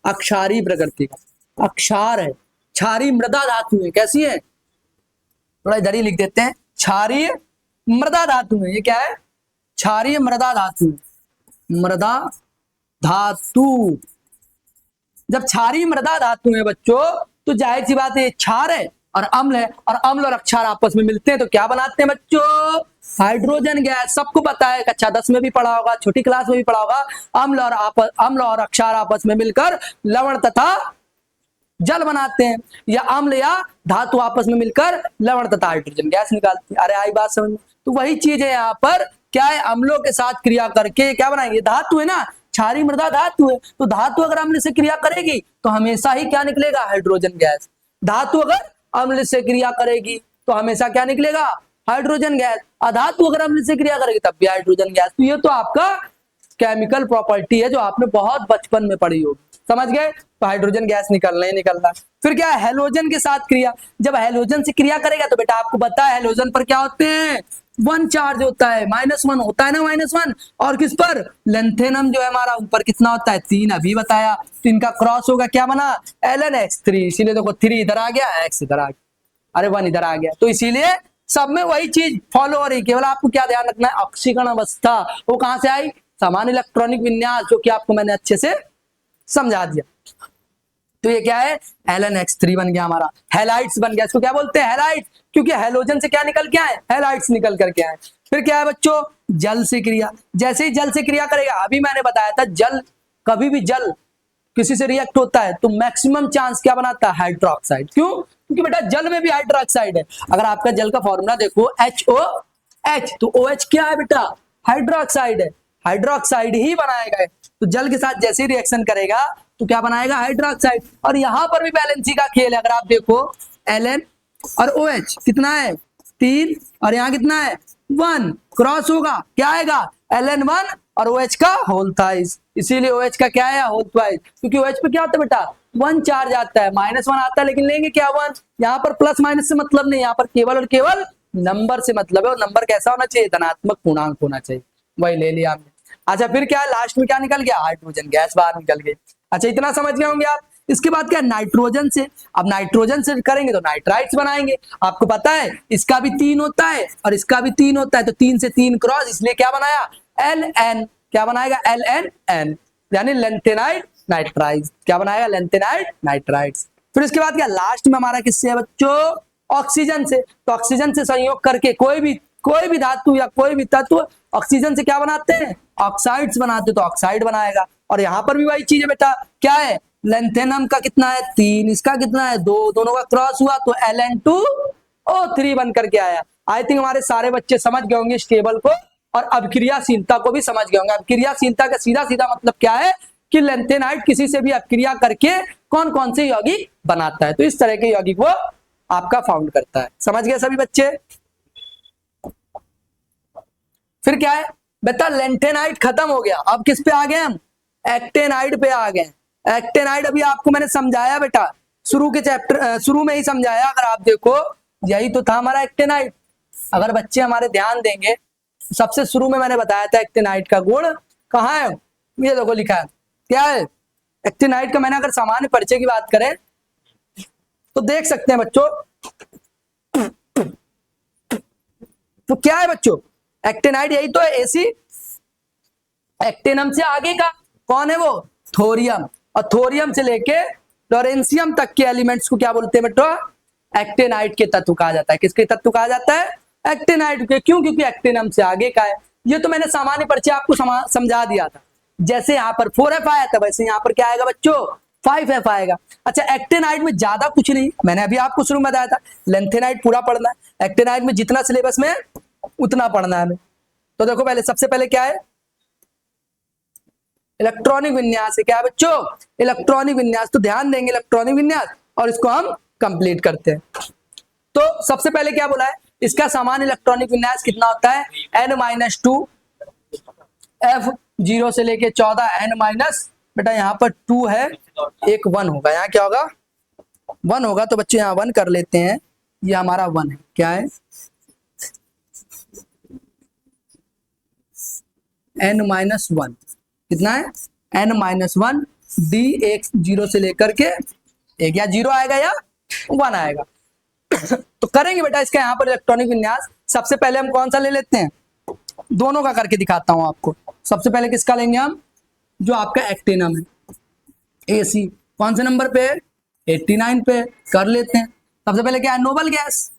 अक्षारीय प्रकृति का। अक्षार है, क्षारीय मृदा धातु है। कैसी है? थोड़ा इधर ही लिख देते हैं, क्षारीय मृदा धातु है। ये क्या है? क्षारीय मृदा धातु। मृदा धातु। जब क्षारीय मृदा धातु है बच्चों, तो जाहिर सी बात है क्षार है और अम्ल है, और अम्ल और अक्षार आपस में मिलते हैं तो क्या बनाते हैं बच्चों? Hydrogen gas. सबको पता है, कक्षा 10 में भी पढ़ा होगा, छोटी क्लास में भी पढ़ा होगा। अम्ल और अक्षार आपस में मिलकर लवण तथा जल बनाते हैं, या अम्ल या धातु आपस में मिलकर लवण तथा हाइड्रोजन गैस निकालती है। अरे आई बात समझ में? तो वही चीज है यहाँ पर। क्या है? अम्लों के साथ क्रिया करके क्या बनाएंगे? धातु है ना, क्षारीय मृदा धातु है, तो धातु अगर अम्ल से क्रिया करेगी तो हमेशा ही क्या निकलेगा? Hydrogen gas. धातु अगर अम्ल से क्रिया करेगी तो हमेशा क्या निकलेगा? Hydrogen gas. अधातु अगर अम्ल से क्रिया करेगी तब भी हाइड्रोजन गैस। तो ये तो आपका केमिकल प्रॉपर्टी है जो आपने बहुत बचपन में पढ़ी होगी। समझ गए? तो हाइड्रोजन गैस निकलना ही निकलना। फिर क्या है? हेलोजन के साथ क्रिया। जब हेलोजन से क्रिया करेगा तो बेटा आपको पता है हेलोजन पर क्या होते हैं? 1 चार्ज होता है, -1 होता है ना, -1। और किस पर? लेंथेनम जो है हमारा, उन पर कितना होता है? 3। अभी बताया। तो इनका क्रॉस होगा, क्या बना? Ln X3। इसीलिए देखो 3 इधर आ गया, X इधर आ गया, अरे 1 इधर आ गया। तो इसीलिए सब में वही चीज फॉलो हो रही, केवल आपको क्या ध्यान रखना है, ऑक्सीकरण अवस्था वो कहां से आई, समान इलेक्ट्रॉनिक विन्यास, जो कि आपको मैंने अच्छे से समझा दिया। तो ये क्या है, Ln(H3) बन गया हमारा, हैलाइड्स बन गया। इसको क्या बोलते हैं, हैलाइड्स, क्योंकि हैलोजन से क्या निकल के आए, हैलाइड्स निकल करके आए। फिर क्या है बच्चों, जल से क्रिया। जैसे ही जल से क्रिया करेगा, अभी मैंने बताया था जल, कभी भी जल किसी से रिएक्ट होता है तो मैक्सिमम चांस क्या बनाता है, हाइड्रोक्साइड। क्यों, क्योंकि बेटा जल में भी हाइड्रोक्साइड है। अगर आपका जल का फॉर्मूला देखो HOH, तो OH क्या है बेटा, हाइड्रोक्साइड है, हाइड्रोक्साइड ही बनाएगा। तो जल के साथ जैसे ही रिएक्शन करेगा तो क्या बनाएगा, हाइड्रोक्साइड। और यहां पर भी बैलेंसी का खेल है। अगर आप देखो Ln और OH कितना है 3, और यहाँ कितना है 1, क्रॉस होगा क्या आएगा, Ln1 और OH का होल थाइस। इसीलिए OH का क्या है, होल थाइस, क्योंकि OH पे क्या होता है बेटा, 1 चार्ज आता है, -1 आता है, लेकिन लेंगे क्या 1। यहाँ पर प्लस माइनस से मतलब नहीं, यहाँ पर केवल और केवल नंबर से मतलब है। और नंबर कैसा होना चाहिए, धनात्मक पूर्णांक होना चाहिए, वही ले लिया आपने। अच्छा फिर क्या है, लास्ट में क्या निकल गया, हाइड्रोजन गैस बाहर निकल गई। अच्छा इतना समझ गए होंगे आप। इसके बाद क्या, नाइट्रोजन से, अब नाइट्रोजन से करेंगे तो नाइट्राइट्स बनाएंगे। आपको पता है इसका भी 3 होता है और इसका भी 3 होता है, तो 3 से 3 क्रॉस, इसलिए क्या बनाया, Ln, क्या बनाएगा, LNN, यानी लेंथेनाइड नाइट्राइड्स। क्या बनाएगा, लेंथेनाइड नाइट्राइड्स। फिर इसके बाद क्या, लास्ट में हमारा किससे है बच्चों, ऑक्सीजन से। तो ऑक्सीजन से संयोग करके कोई भी धातु या कोई भी तत्व ऑक्सीजन से क्या बनाते हैं, ऑक्साइड्स बनाते, तो ऑक्साइड बनाएगा। और यहाँ पर भी वही चीज है बेटा, क्या है, लेंथेनम का कितना है 3, इसका कितना है 2, दोनों का क्रॉस हुआ तो Ln2O3 बन करके आया। आई थिंक हमारे सारे बच्चे समझ गए होंगे इस टेबल को, और अभिक्रियाशीलता को भी समझ गए होंगे। अभिक्रियाशीलता का सीधा सीधा मतलब क्या है कि लेंथेनाइड किसी से भी अभिक्रिया करके कौन कौन से यौगिक बनाता है, तो इस तरह के यौगिक वो आपका फाउंड करता है। समझ गए सभी बच्चे। फिर क्या है बेटा, लेंथेनाइड खत्म हो गया, अब किस पे आ गए हम, एक्टेनाइड पे आ गए। एक्टेनाइड अभी आपको मैंने समझाया बेटा, शुरू के चैप्टर शुरू में ही समझाया। अगर आप देखो यही तो था हमारा एक्टेनाइड। अगर बच्चे हमारे ध्यान देंगे, सबसे शुरू में मैंने बताया था एक्टेनाइड का गुण कहाँ है, ये देखो लिखा है, क्या है एक्टेनाइड का। मैंने अगर सामान्य परिचय की बात करें तो देख सकते हैं बच्चों, तो क्या है बच्चों, एक्टेनाइड यही तो है, एसी एक्टेनम से आगे का कौन है वो, थोरियम। और थोरियम से लेके लोरेंसियम तक के एलिमेंट्स को क्या बोलते हैं बेटा, एक्टेनाइड के तत्व कहा जाता है। किसके तत्व कहा जाता है, एक्टेनाइड के। क्यों, क्योंकि एक्टेनम से आगे का है। ये तो मैंने सामान्य परिचय आपको समझा दिया था। जैसे यहाँ पर 4F आया था, वैसे यहाँ पर क्या आएगा बच्चों, 5F आएगा। अच्छा एक्टेनाइड में ज्यादा कुछ नहीं, मैंने अभी आपको शुरू में बताया था, लेंथेनाइड पूरा पढ़ना है, एक्टेनाइड में जितना सिलेबस में उतना पढ़ना है हमें। तो देखो पहले, सबसे पहले क्या है, इलेक्ट्रॉनिक विन्यास है। क्या है बच्चों, इलेक्ट्रॉनिक विन्यास। तो ध्यान देंगे इलेक्ट्रॉनिक विन्यास, और इसको हम कंप्लीट करते हैं। तो सबसे पहले क्या बोला है, इसका सामान्य इलेक्ट्रॉनिक विन्यास कितना होता है, N-2 F 0 से लेके 14 N- बेटा यहाँ पर 2 है, एक 1 होगा, यहाँ क्या होगा 1 होगा। तो बच्चे यहाँ 1 कर लेते हैं, ये हमारा 1 है। क्या है, N-1 कितना है, N-1 D, एक 0 से लेकर के एक, या 0 आएगा या 1 आएगा। तो करेंगे बेटा इसका यहाँ पर इलेक्ट्रॉनिक विन्यास। सबसे पहले हम कौन सा ले लेते हैं, दोनों का करके दिखाता हूं आपको। सबसे पहले किसका लेंगे हम, जो आपका एक्टेनम है, AC कौन से नंबर पे है, 89 पे, कर लेते हैं। सबसे पहले क्या है, नोबल गैस।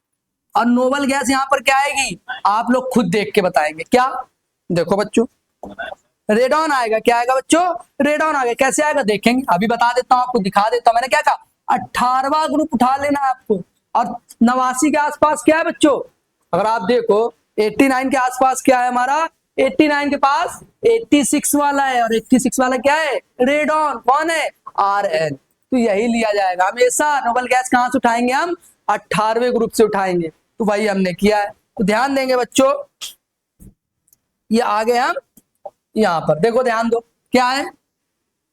और नोबल गैस यहाँ पर क्या आएगी, आप लोग खुद देख के बताएंगे। क्या, देखो बच्चों, रेडॉन आएगा। क्या आएगा बच्चों, रेडॉन आएगा। कैसे आएगा देखेंगे, अभी बता देता हूं आपको, दिखा देता हूं। मैंने क्या कहा, 18वां ग्रुप उठा लेना है आपको। और 89 के आसपास क्या है बच्चों, अगर आप देखो 89 के आसपास क्या है हमारा, 89 के पास 86 वाला है, और 86 वाला क्या है, रेडॉन। कौन है, Rn। तो यही लिया जाएगा हमेशा। नोबल गैस कहां से उठाएंगे हम, 18वें ग्रुप से उठाएंगे। तो वही हमने किया है। तो ध्यान देंगे बच्चों, ये आ गए हम यहाँ पर, देखो ध्यान दो, क्या है,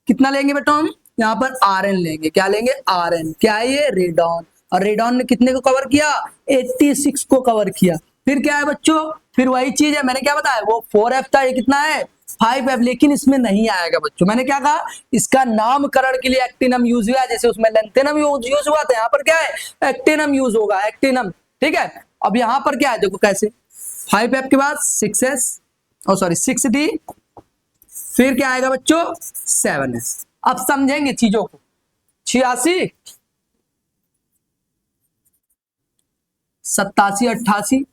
कितना लेंगे बेटा हम, यहाँ पर Rn लेंगे। क्या लेंगे, Rn। क्या है ये, रेडॉन। और रेडॉन ने कितने को कवर किया, 86 को कवर किया। फिर क्या है बच्चों, फिर वही चीज है, मैंने क्या बताया, वो 4F था, ये कितना है 5F, लेकिन इसमें नहीं आएगा बच्चों। मैंने क्या कहा, इसका नामकरण के लिए एक्टिनम यूज हुआ, जैसे उसमें लेंथेनम यूज हुआ था, यहाँ पर क्या है, एक्टिनम यूज होगा, एक्टिनम। ठीक है। अब यहां पर क्या है देखो कैसे, 5F के बाद 6S, ओ सॉरी 6D, फिर क्या आएगा बच्चों 7S। अब समझेंगे चीजों को। 86, 87, 88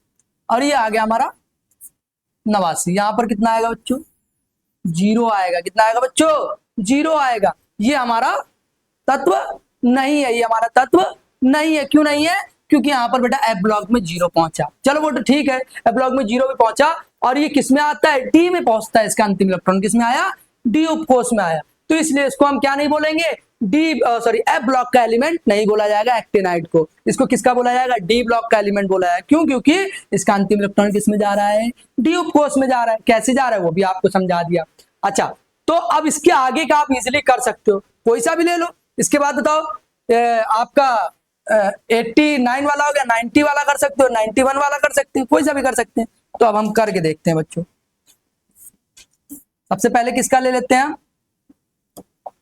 और ये आ गया हमारा 89। यहां पर कितना आएगा बच्चों, जीरो आएगा। कितना आएगा बच्चों, जीरो आएगा। ये हमारा तत्व नहीं है, ये हमारा तत्व नहीं है। क्यों नहीं है, क्योंकि यहाँ पर बेटा एफ ब्लॉक में जीरो पहुंचा। चलो वो तो ठीक है, एफ ब्लॉक में जीरो भी पहुंचा और ये किस में आता है, डी में पहुंचता है। इसका अंतिम इलेक्ट्रॉन किस में आया, डी उपकोष में आया। तो इसलिए इसको हम क्या नहीं बोलेंगे, डी सॉरी एफ ब्लॉक का एलिमेंट नहीं बोला जाएगा एक्टिनाइड को। इसको किसका बोला जाएगा, डी ब्लॉक का एलिमेंट बोला जाएगा। क्यों, क्योंकि इसका अंतिम इलेक्ट्रॉन किस में जा रहा है, डी उपकोष में जा रहा है। कैसे जा रहा है वो भी आपको समझा दिया। अच्छा, तो अब इसके आगे का आप इजिली कर सकते हो, कोई सा भी ले लो। इसके बाद बताओ आपका 89 वाला हो गया, 90 वाला कर सकते हो, 91 वाला कर सकते हैं, कोई सा भी कर सकते हैं। तो अब हम करके देखते हैं बच्चों। सबसे पहले किसका ले लेते हैं,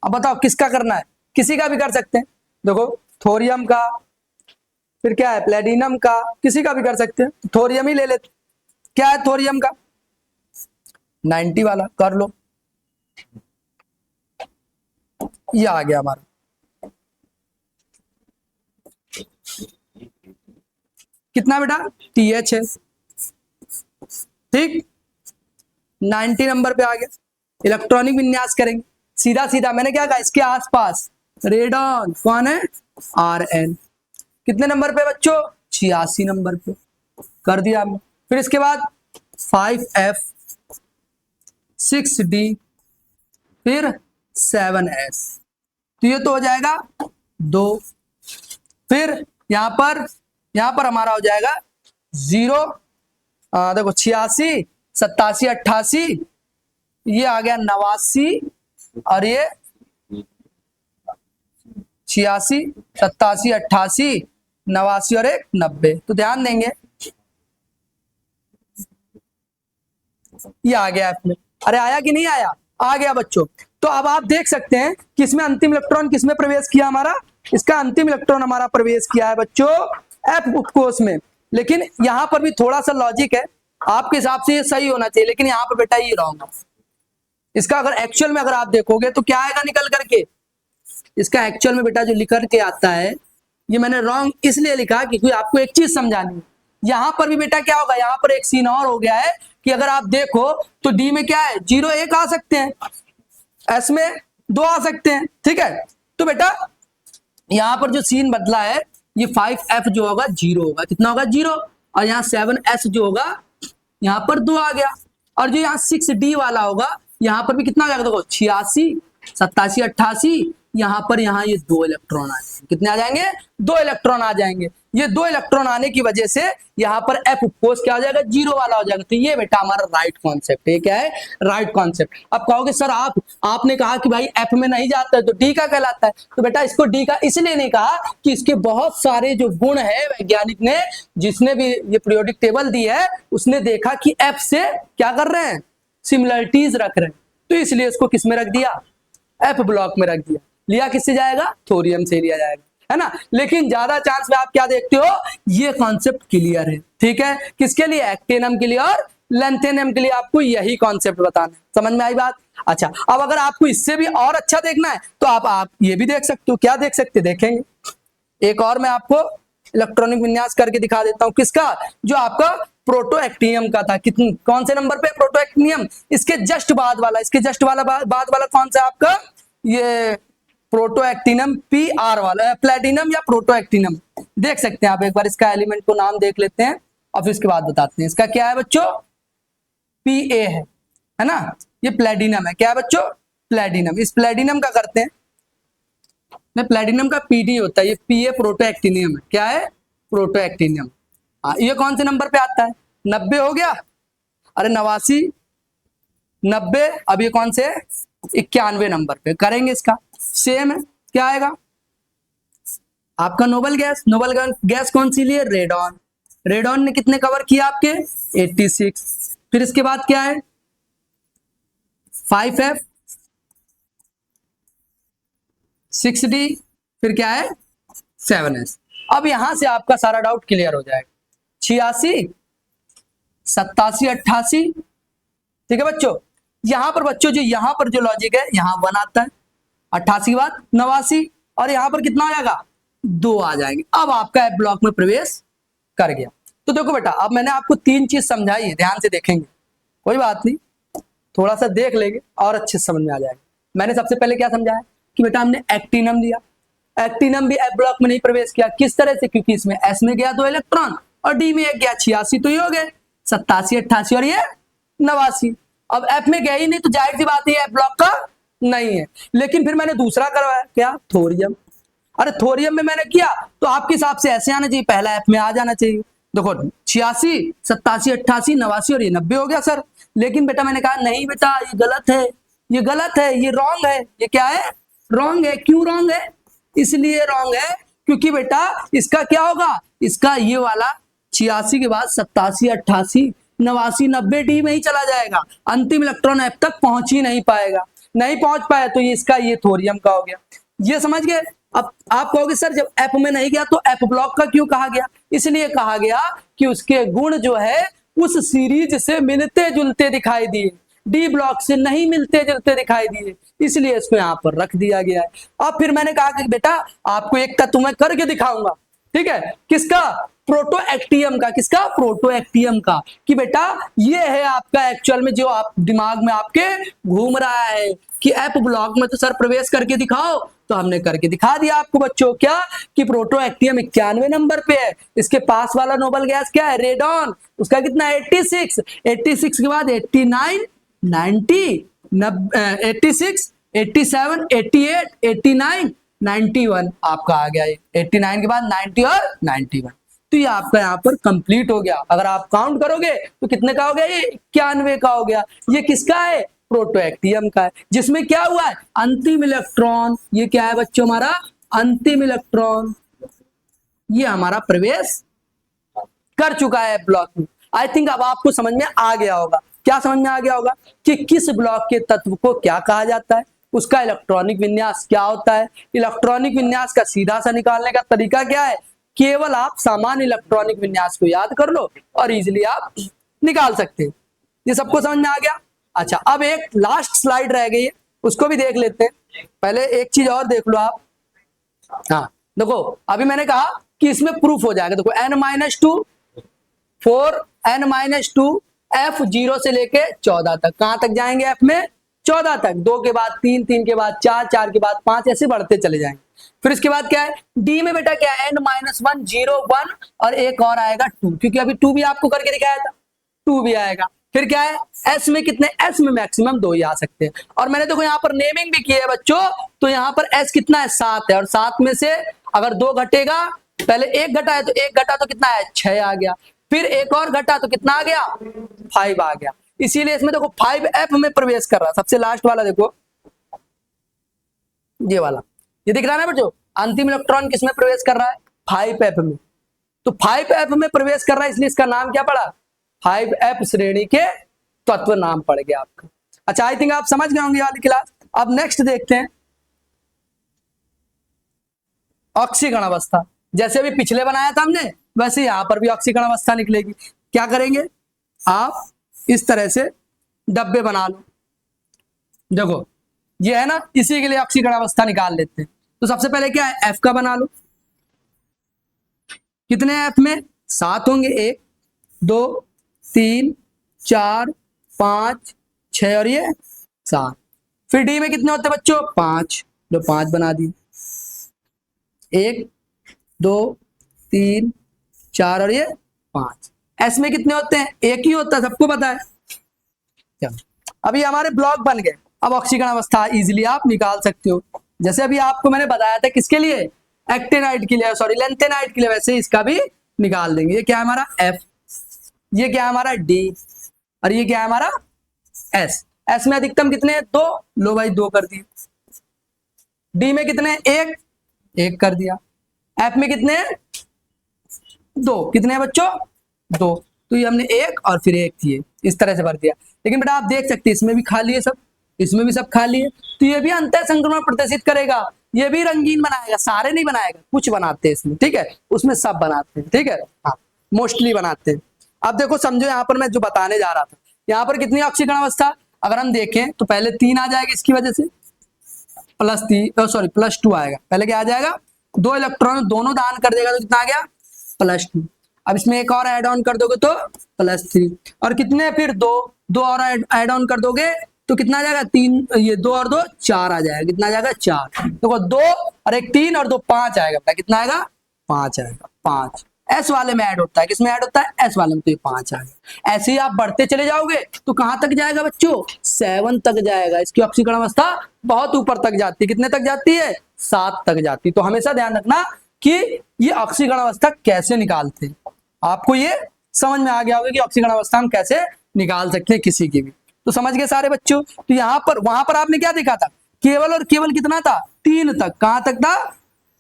अब बताओ किसका करना है, किसी का भी कर सकते हैं। देखो थोरियम का, फिर क्या है प्लेटिनम का, किसी का भी कर सकते हैं। थोरियम ही ले लेते। क्या है थोरियम का, 90 वाला कर लो। ये आ गया हमारा। कितना बेटा, TH है, ठीक। 90 नंबर पे आ गया। इलेक्ट्रॉनिक विन्यास करेंगे सीधा सीधा। मैंने क्या कहा, इसके आसपास रेडॉन कौन है, RN। कितने नंबर पे बच्चों, 86 नंबर पे कर दिया हमने। फिर इसके बाद 5F, 6D, फिर 7S। तो ये तो हो जाएगा 2। फिर यहां पर हमारा हो जाएगा 0। देखो 86, 87, 88, ये आ गया 89 और ये 86, 87, 88, 89 और 1 90। तो ध्यान देंगे ये आ गया F में। अरे आया कि नहीं आया, आ गया बच्चों। तो अब आप देख सकते हैं कि इसमें अंतिम इलेक्ट्रॉन किसमें प्रवेश किया हमारा, इसका अंतिम इलेक्ट्रॉन हमारा प्रवेश किया है बच्चों F उपकोष में। लेकिन यहां पर भी थोड़ा सा लॉजिक है, आपके हिसाब से ये सही होना चाहिए, लेकिन यहाँ पर बेटा ये रॉन्ग है। इसका अगर एक्चुअल में अगर आप देखोगे तो क्या आएगा निकल करके, इसका एक्चुअल में बेटा जो लिखकर के आता है, ये मैंने रॉन्ग इसलिए लिखा क्योंकि आपको एक चीज समझानी है। यहां पर भी बेटा क्या होगा, यहां पर एक सीन और हो गया है कि अगर आप देखो तो डी में क्या है, 0 1 आ सकते हैं, एस में 2 आ सकते हैं, ठीक है। तो बेटा यहां पर जो सीन बदला है, ये 5F जो होगा 0 होगा। कितना होगा, 0। और यहाँ 7S जो होगा यहाँ पर 2 आ गया। और जो यहाँ 6D वाला होगा यहाँ पर भी कितना आ जाएगा, देखो 86, 87, 88, यहाँ पर यहाँ ये 2 इलेक्ट्रॉन आ जाएंगे। कितने आ जाएंगे, 2 इलेक्ट्रॉन आ जाएंगे। ये 2 इलेक्ट्रॉन आने की वजह से यहाँ पर F उपकोष क्या हो जाएगा, 0 वाला हो जाएगा। तो ये बेटा हमारा राइट कॉन्सेप्ट है। क्या है, राइट कॉन्सेप्ट। अब कहोगे सर आपने कहा कि भाई F में नहीं जाता है तो D का कहलाता है। तो बेटा इसको D का इसलिए नहीं कहा कि इसके बहुत सारे जो गुण है, वैज्ञानिक ने जिसने भी ये पीरियोडिक टेबल दी है उसने देखा कि F से क्या कर रहे हैं, सिमिलरिटीज रख रहे हैं। तो इसलिए इसको किस में रख दिया, F ब्लॉक में रख दिया। लिया किससे जाएगा, थोरियम से लिया जाएगा, है ना। लेकिन ज्यादा चांस में आप क्या देखते हो, ये कॉन्सेप्ट क्लियर है, ठीक है। किसके लिए, एक्टिनम के लिए और लेंथेनियम के लिए आपको यही कॉन्सेप्ट बताना है। समझ में आई बात। अच्छा, अब अगर आपको इससे भी और अच्छा देखना है तो आप ये भी देख सकते हो। क्या देख सकते, देखेंगे एक और मैं आपको इलेक्ट्रॉनिक विन्यास करके दिखा देता हूं। किसका, जो आपका प्रोटोएक्टिनियम का था। कितने, कौन से नंबर पे, प्रोटोएक्टिनियम। इसके जस्ट बाद वाला, इसके जस्ट वाला बाद वाला कौन सा आपका, ये प्रोटोएक्टिनम PR वाला, प्लेटिनम या प्रोटोएक्टिनम। देख सकते हैं आप एक बार, इसका एलिमेंट को नाम देख लेते हैं और फिर इसके बाद बताते हैं। इसका क्या है बच्चों, PA है ना। ये प्लेटिनम है। क्या है बच्चों, प्लेटिनम। इस प्लेटिनम का करते हैं, प्लेटिनम का PD होता है, ये PA प्रोटोएक्टिनियम है। क्या है, प्रोटोएक्टिनियम। ये कौन से नंबर पे आता है, 90 हो गया। अरे 89, 90, अब ये कौन से, 91 नंबर पे करेंगे। इसका सेम है, क्या आएगा आपका, नोबल गैस। नोबल गैस कौन सी लिए, रेडॉन। रेडॉन ने कितने कवर किया आपके, 86। फिर इसके बाद क्या है, 5F, 6D, फिर क्या है 7S। अब यहां से आपका सारा डाउट क्लियर हो जाएगा। 86, 87, 88, ठीक है बच्चों। यहां पर बच्चों जो यहां पर जो लॉजिक है, यहां 1 आता है, 88 के बाद 89, और यहां पर कितना हो जाएगा, 2 आ जाएंगे। अब आपका एफ ब्लॉक में प्रवेश कर गया। तो देखो बेटा, अब मैंने आपको 3 चीज समझाई है, ध्यान से देखेंगे, कोई बात नहीं, थोड़ा सा देख लेंगे और अच्छे से समझ में आ जाएगा। मैंने सबसे पहले क्या समझाया कि बेटा हमने एक्टिनम लिया, एक्टिनम भी एफ ब्लॉक में नहीं प्रवेश किया, किस तरह से, क्योंकि इसमें एस में गया 2 इलेक्ट्रॉन और डी में 1 गया 86, तो ये हो गए 87, 88 और ये 89। अब एफ में गया ही नहीं तो जाहिर सी बात है एफ ब्लॉक का नहीं है। लेकिन फिर मैंने दूसरा करवाया, क्या, थोरियम। अरे थोरियम में मैंने किया तो आपके हिसाब से ऐसे आना चाहिए, पहला एफ में आ जाना चाहिए। देखो 86, 87, 88, 89 और ये 90 हो गया सर। लेकिन बेटा मैंने कहा नहीं बेटा, ये गलत है, ये गलत है, ये रॉन्ग है। ये क्या है, रॉन्ग है। क्यों रॉन्ग है, इसलिए रॉन्ग है क्योंकि बेटा इसका क्या होगा, इसका ये वाला 86 के बाद 87, 88, 89, 90 डी में ही चला जाएगा, अंतिम इलेक्ट्रॉन एफ तक पहुंच ही नहीं पाएगा। नहीं पहुंच पाया तो ये इसका ये थोरियम का हो गया। ये समझ गए। अब आप कहोगे सर जब एफ में नहीं गया तो एफ ब्लॉक का क्यों कहा गया, इसलिए कहा गया कि उसके गुण जो है उस सीरीज से मिलते जुलते दिखाई दिए, डी ब्लॉक से नहीं मिलते जुलते दिखाई दिए, इसलिए इसको यहां पर रख दिया गया है। अब फिर मैंने कहा कि बेटा आपको एक तत्व मैं करके दिखाऊंगा, ठीक है, किसका, प्रोटोएक्टियम का। किसका, प्रोटोएक्टियम का। कि बेटा ये है आपका एक्चुअल में जो आप दिमाग में आपके घूम रहा है कि एफ ब्लॉक में तो सर प्रवेश करके दिखाओ, तो हमने करके दिखा दिया आपको बच्चों। क्या, कि प्रोटोएक्टियम 91 नंबर पे है, इसके पास वाला नोबल गैस क्या है, रेडॉन, उसका कितना है 86, 86 के बाद 89, 90, 86, 87, 88, 89, 91 आपका आ गया। 89 के बाद 90 और 91, तो ये आपका यहाँ पर कंप्लीट हो गया। अगर आप काउंट करोगे तो कितने का हो गया, ये 91 का हो गया। ये किसका है, प्रोटोएक्टियम का है, जिसमें क्या हुआ है, अंतिम इलेक्ट्रॉन, ये क्या है बच्चों हमारा अंतिम इलेक्ट्रॉन, ये हमारा प्रवेश कर चुका है ब्लॉक में। आई थिंक अब आपको समझ में आ गया होगा। क्या समझ में आ गया होगा कि किस ब्लॉक के तत्व को क्या कहा जाता है, उसका इलेक्ट्रॉनिक विन्यास क्या होता है। इलेक्ट्रॉनिक विन्यास का सीधा सा निकालने का तरीका क्या है, केवल आप सामान्य इलेक्ट्रॉनिक विन्यास को याद कर लो और इजीली आप निकाल सकते हैं। ये सबको समझ में आ गया। अच्छा, अब एक लास्ट स्लाइड रह गई है, उसको भी देख लेते हैं। पहले एक चीज और देख लो आप। हाँ देखो, अभी मैंने कहा कि इसमें प्रूफ हो जाएगा। देखो n-2 4 n-2 f 0 से लेके 14 तक, कहां तक जाएंगे एफ में, 14 तक। 2 के बाद 3, 3 के बाद 4, 4 के बाद 5, ऐसे बढ़ते चले जाएंगे। फिर इसके बाद क्या है, डी में बेटा क्या है, n-1 0 1 और एक और आएगा 2, क्योंकि अभी 2 भी आपको करके दिखाया था, 2 भी आएगा। फिर क्या है, एस में कितने, एस में मैक्सिमम 2 ही आ सकते हैं। और मैंने देखो यहाँ पर नेमिंग भी की है बच्चों, तो यहाँ पर एस कितना है, 7 है, और 7 में से अगर 2 घटेगा, पहले 1 घटा है तो 1 घटा तो कितना है, 6 आ गया। फिर एक और घटा तो कितना आ गया, 5 आ गया। इसीलिए इसमें देखो 5f में प्रवेश कर रहा है। सबसे लास्ट वाला देखो, ये वाला, ये दिख रहा है ना बच्चों, अंतिम इलेक्ट्रॉन किसमें प्रवेश कर रहा है, 5f में। तो 5f में प्रवेश कर रहा है, इसलिए इसका नाम क्या पड़ा, 5f श्रेणी के तत्व नाम पड़ गया आपका। अच्छा, आई थिंक आप समझ गए होंगे वाली क्लास। अब नेक्स्ट देखते हैं ऑक्सीकरण अवस्था। जैसे अभी पिछले बनाया था हमने, वैसे यहां पर भी ऑक्सीकरण अवस्था निकलेगी। क्या करेंगे, आप इस तरह से डब्बे बना लो। देखो ये है ना, इसी के लिए ऑक्सीकरण अवस्था निकाल लेते हैं। तो सबसे पहले क्या है, एफ का बना लो। कितने एफ में, 7 होंगे, 1 2 3 4 5 6 और ये 7। फिर डी में कितने होते हैं बच्चों, 5, जो 5 बना दिए। 1 2 3 4 और ये 5। एस में कितने होते हैं, 1 ही होता है, सबको पता है। चलो अभी हमारे ब्लॉक बन गए। अब ऑक्सीकरण अवस्था इजीली आप निकाल सकते हो। जैसे अभी आपको मैंने बताया था किसके लिए, एक्टिनाइड के लिए, सॉरी लेंथेनाइड के लिए, वैसे इसका भी निकाल देंगे। ये क्या है हमारा एफ, ये क्या है हमारा डी, और ये क्या है हमारा एस। एस में अधिकतम कितने हैं, 2, लो भाई 2 कर दिए। डी में कितने, 1 कर दिया। एफ में कितने हैं, 2, कितने हैं बच्चों, 2। तो ये हमने 1 और फिर 1 दिए, इस तरह से भर दिया। लेकिन बेटा आप देख सकते हैं इसमें भी खाली है सब, इसमें भी सब खाली है, तो ये भी अंतः संक्रमण प्रदर्शित करेगा, ये भी रंगीन बनाएगा, सारे नहीं बनाएगा, कुछ बनाते हैं इसमें, ठीक है, उसमें सब बनाते हैं, ठीक है। हाँ मोस्टली बनाते हैं। अब देखो समझो यहाँ पर मैं जो बताने जा रहा था, यहाँ पर कितनी ऑक्सीकरण अवस्था, अगर हम देखें तो पहले 3 आ जाएगा इसकी वजह से, +2 आएगा। पहले क्या आ जाएगा, 2 इलेक्ट्रॉन दोनों दान कर देगा तो कितना आ गया, +2। अब इसमें एक और ऐड ऑन कर दोगे तो +3, और कितने फिर 2 और ऐड ऑन कर दोगे तो कितना आ जाएगा, 3, ये 2 और 2 4 आ जाएगा। कितना आ जाएगा, 4। देखो 2 और 1 3 और 2 5 आएगा बेटा, कितना आएगा, 5 आएगा। 5 एस वाले में ऐड होता है, किसमें ऐड होता है, एस वाले में, तो ये 5 आएगा। ऐसे ही आप बढ़ते चले जाओगे तो कहां तक जाएगा बच्चों, 7 तक जाएगा। इसकी ऑक्सीकरण अवस्था बहुत ऊपर तक जाती है, कितने तक जाती है, 7 तक जाती है। तो हमेशा ध्यान रखना कि ये ऑक्सीकरण अवस्था कैसे निकालते हैं, आपको ये समझ में आ गया होगा कि ऑक्सीकरण अवस्था हम कैसे निकाल सकते हैं किसी की भी। तो समझ गए सारे बच्चों। तो यहाँ पर, वहां पर आपने क्या देखा था, केवल और केवल कितना था, 3 तक। कहां तक था,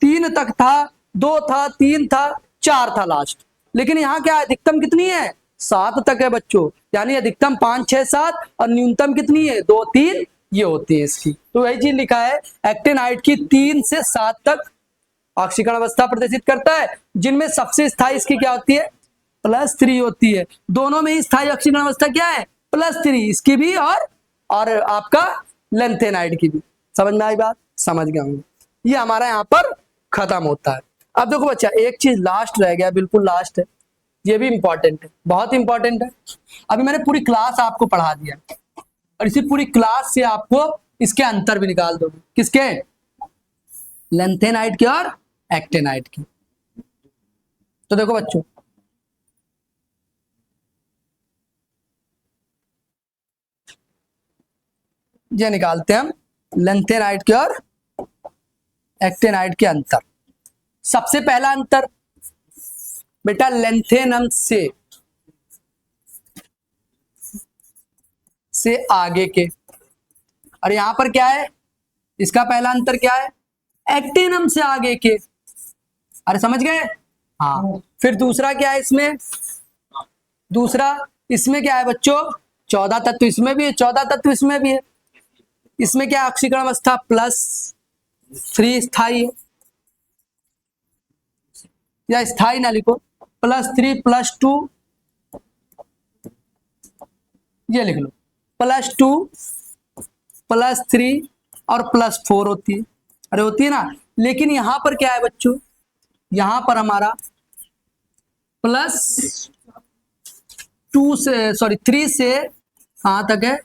3 तक था, 2 था, 3 था, 4 था लास्ट। लेकिन यहाँ क्या है, अधिकतम कितनी है, 7 तक है बच्चों। यानी अधिकतम 5 6 7 और न्यूनतम कितनी है, 2 3 ये होती है इसकी। तो वही चीज लिखा है, एक्टिनाइड की 3 से 7 तक ऑक्सीकरण अवस्था प्रदर्शित करता है, जिनमें सबसे स्थायी इसकी क्या होती है, +3 होती है। दोनों में ही स्थायी ऑक्सीकरण अवस्था क्या है, +3, इसकी भी और आपका लेंथेनाइड की भी। समझ में आई बात, समझ गया हूँ। ये हमारा यहाँ पर खत्म होता है। अब देखो बच्चा, एक चीज लास्ट रह गया, बिल्कुल लास्ट है, ये भी इंपॉर्टेंट है, बहुत इंपॉर्टेंट है। अभी मैंने पूरी क्लास आपको पढ़ा दिया और इसी पूरी क्लास से आपको इसके अंतर भी निकाल दोगे, किसके, लेंथेनाइड के और एक्टिनाइड की। तो देखो बच्चों, ये निकालते हैं हम लेंथेनाइड के और एक्टिनाइड के अंतर। सबसे पहला अंतर बेटा, लेंथेनम से आगे के, और यहां पर क्या है, इसका पहला अंतर क्या है, एक्टिनम से आगे के। अरे समझ गए, हाँ। फिर दूसरा क्या है इसमें, दूसरा इसमें क्या है बच्चों, 14 तत्व इसमें भी है, 14 तत्व इसमें भी है। इसमें क्या ऑक्सीकरण अवस्था, +3 स्थायी है, या स्थायी ना लिखो, +3 +2 ये लिख लो, +2 +3 और +4 होती है। अरे होती है ना। लेकिन यहां पर क्या है बच्चों, यहां पर हमारा +3 से कहां तक है,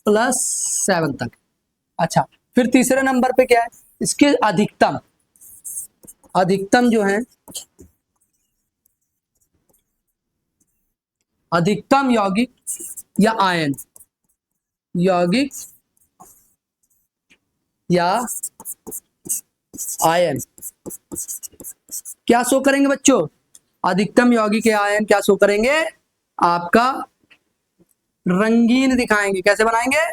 +7 तक। अच्छा, फिर तीसरे नंबर पे क्या है, इसके अधिकतम, अधिकतम जो है, अधिकतम यौगिक या आयन, यौगिक या आयन क्या शो करेंगे बच्चों, अधिकतम यौगिक या आयन क्या शो करेंगे, आपका रंगीन दिखाएंगे। कैसे बनाएंगे,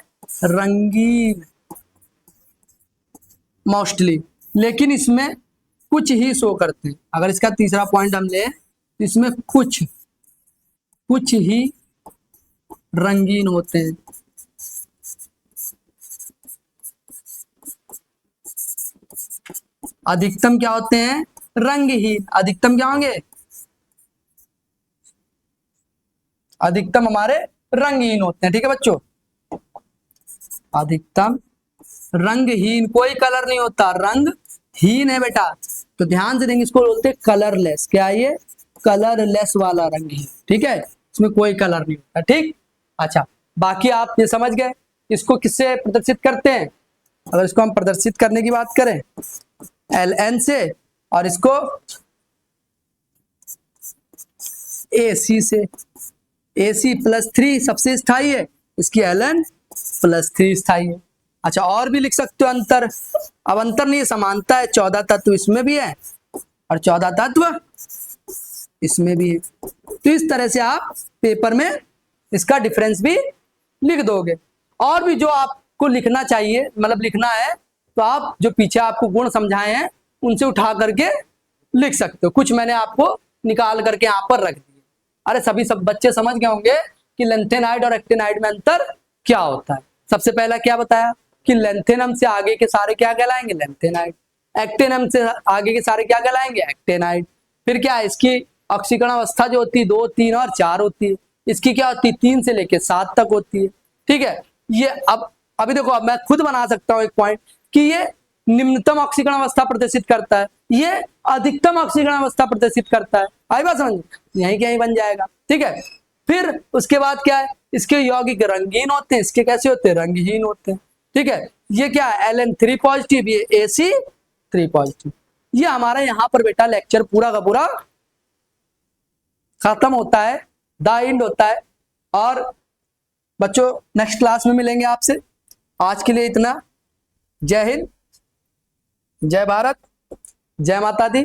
रंगीन मोस्टली। लेकिन इसमें कुछ ही शो करते हैं। अगर इसका तीसरा पॉइंट हम ले, इसमें कुछ ही रंगीन होते हैं। अधिकतम क्या होते हैं, रंगहीन। अधिकतम क्या होंगे, अधिकतम हमारे रंगहीन होते हैं। ठीक है बच्चों, अधिकतम रंगहीन, कोई कलर नहीं होता, रंगहीन है बेटा। तो ध्यान से देंगे, इसको बोलते हैं कलरलेस। क्या है ये, कलरलेस वाला रंगहीन। ठीक है, इसमें कोई कलर नहीं होता। ठीक, अच्छा, बाकी आप ये समझ गए। इसको किससे प्रदर्शित करते हैं, अगर इसको हम प्रदर्शित करने की बात करें, Ln से, और इसको Ac से। Ac +3 सबसे स्थायी है, इसकी Ln +3 स्थायी है। अच्छा, और भी लिख सकते हो अंतर। अब अंतर नहीं, समानता है, 14 तत्व इसमें भी है और 14 तत्व इसमें भी है। तो इस तरह से आप पेपर में इसका डिफरेंस भी लिख दोगे। और भी जो आपको लिखना चाहिए, मतलब लिखना है, तो आप जो पीछे आपको गुण समझाए हैं उनसे उठा करके लिख सकते हो। कुछ मैंने आपको निकाल करके यहाँ पर रख दिए। अरे सब बच्चे समझ गए होंगे कि लेंथेनाइड और एक्टिनाइड में अंतर क्या होता है। सबसे पहला क्या बताया कि लेंथेनम से आगे के सारे क्या कहलाएंगे, लेंथेनाइड। एक्टिनम से आगे के सारे क्या कहलाएंगे, एक्टिनाइड। फिर क्या है, इसकी ऑक्सीकरण अवस्था जो होती है 2, 3 और 4 होती है। इसकी क्या होती है 3 से लेके 7 तक होती है। ठीक है, ये अब अभी देखो, अब मैं खुद बना सकता हूं एक पॉइंट कि ये निम्नतम ऑक्सीकरण अवस्था प्रदर्शित करता है, ये अधिकतम ऑक्सीकरण अवस्था प्रदर्शित करता है। आई बात समझ, यहीं के यहीं बन जाएगा। ठीक है, फिर उसके बाद क्या है, इसके यौगिक रंगीन होते हैं, इसके कैसे होते हैं, रंगहीन होते हैं। ठीक है, ये क्या है Ln3 पॉजिटिव, ये Ac3 पॉजिटिव। ये हमारा यहाँ पर बेटा लेक्चर पूरा का पूरा खत्म होता है, द एंड होता है। और बच्चों नेक्स्ट क्लास में मिलेंगे आपसे। आज के लिए इतना। जय हिंद, जय भारत, जय माता दी।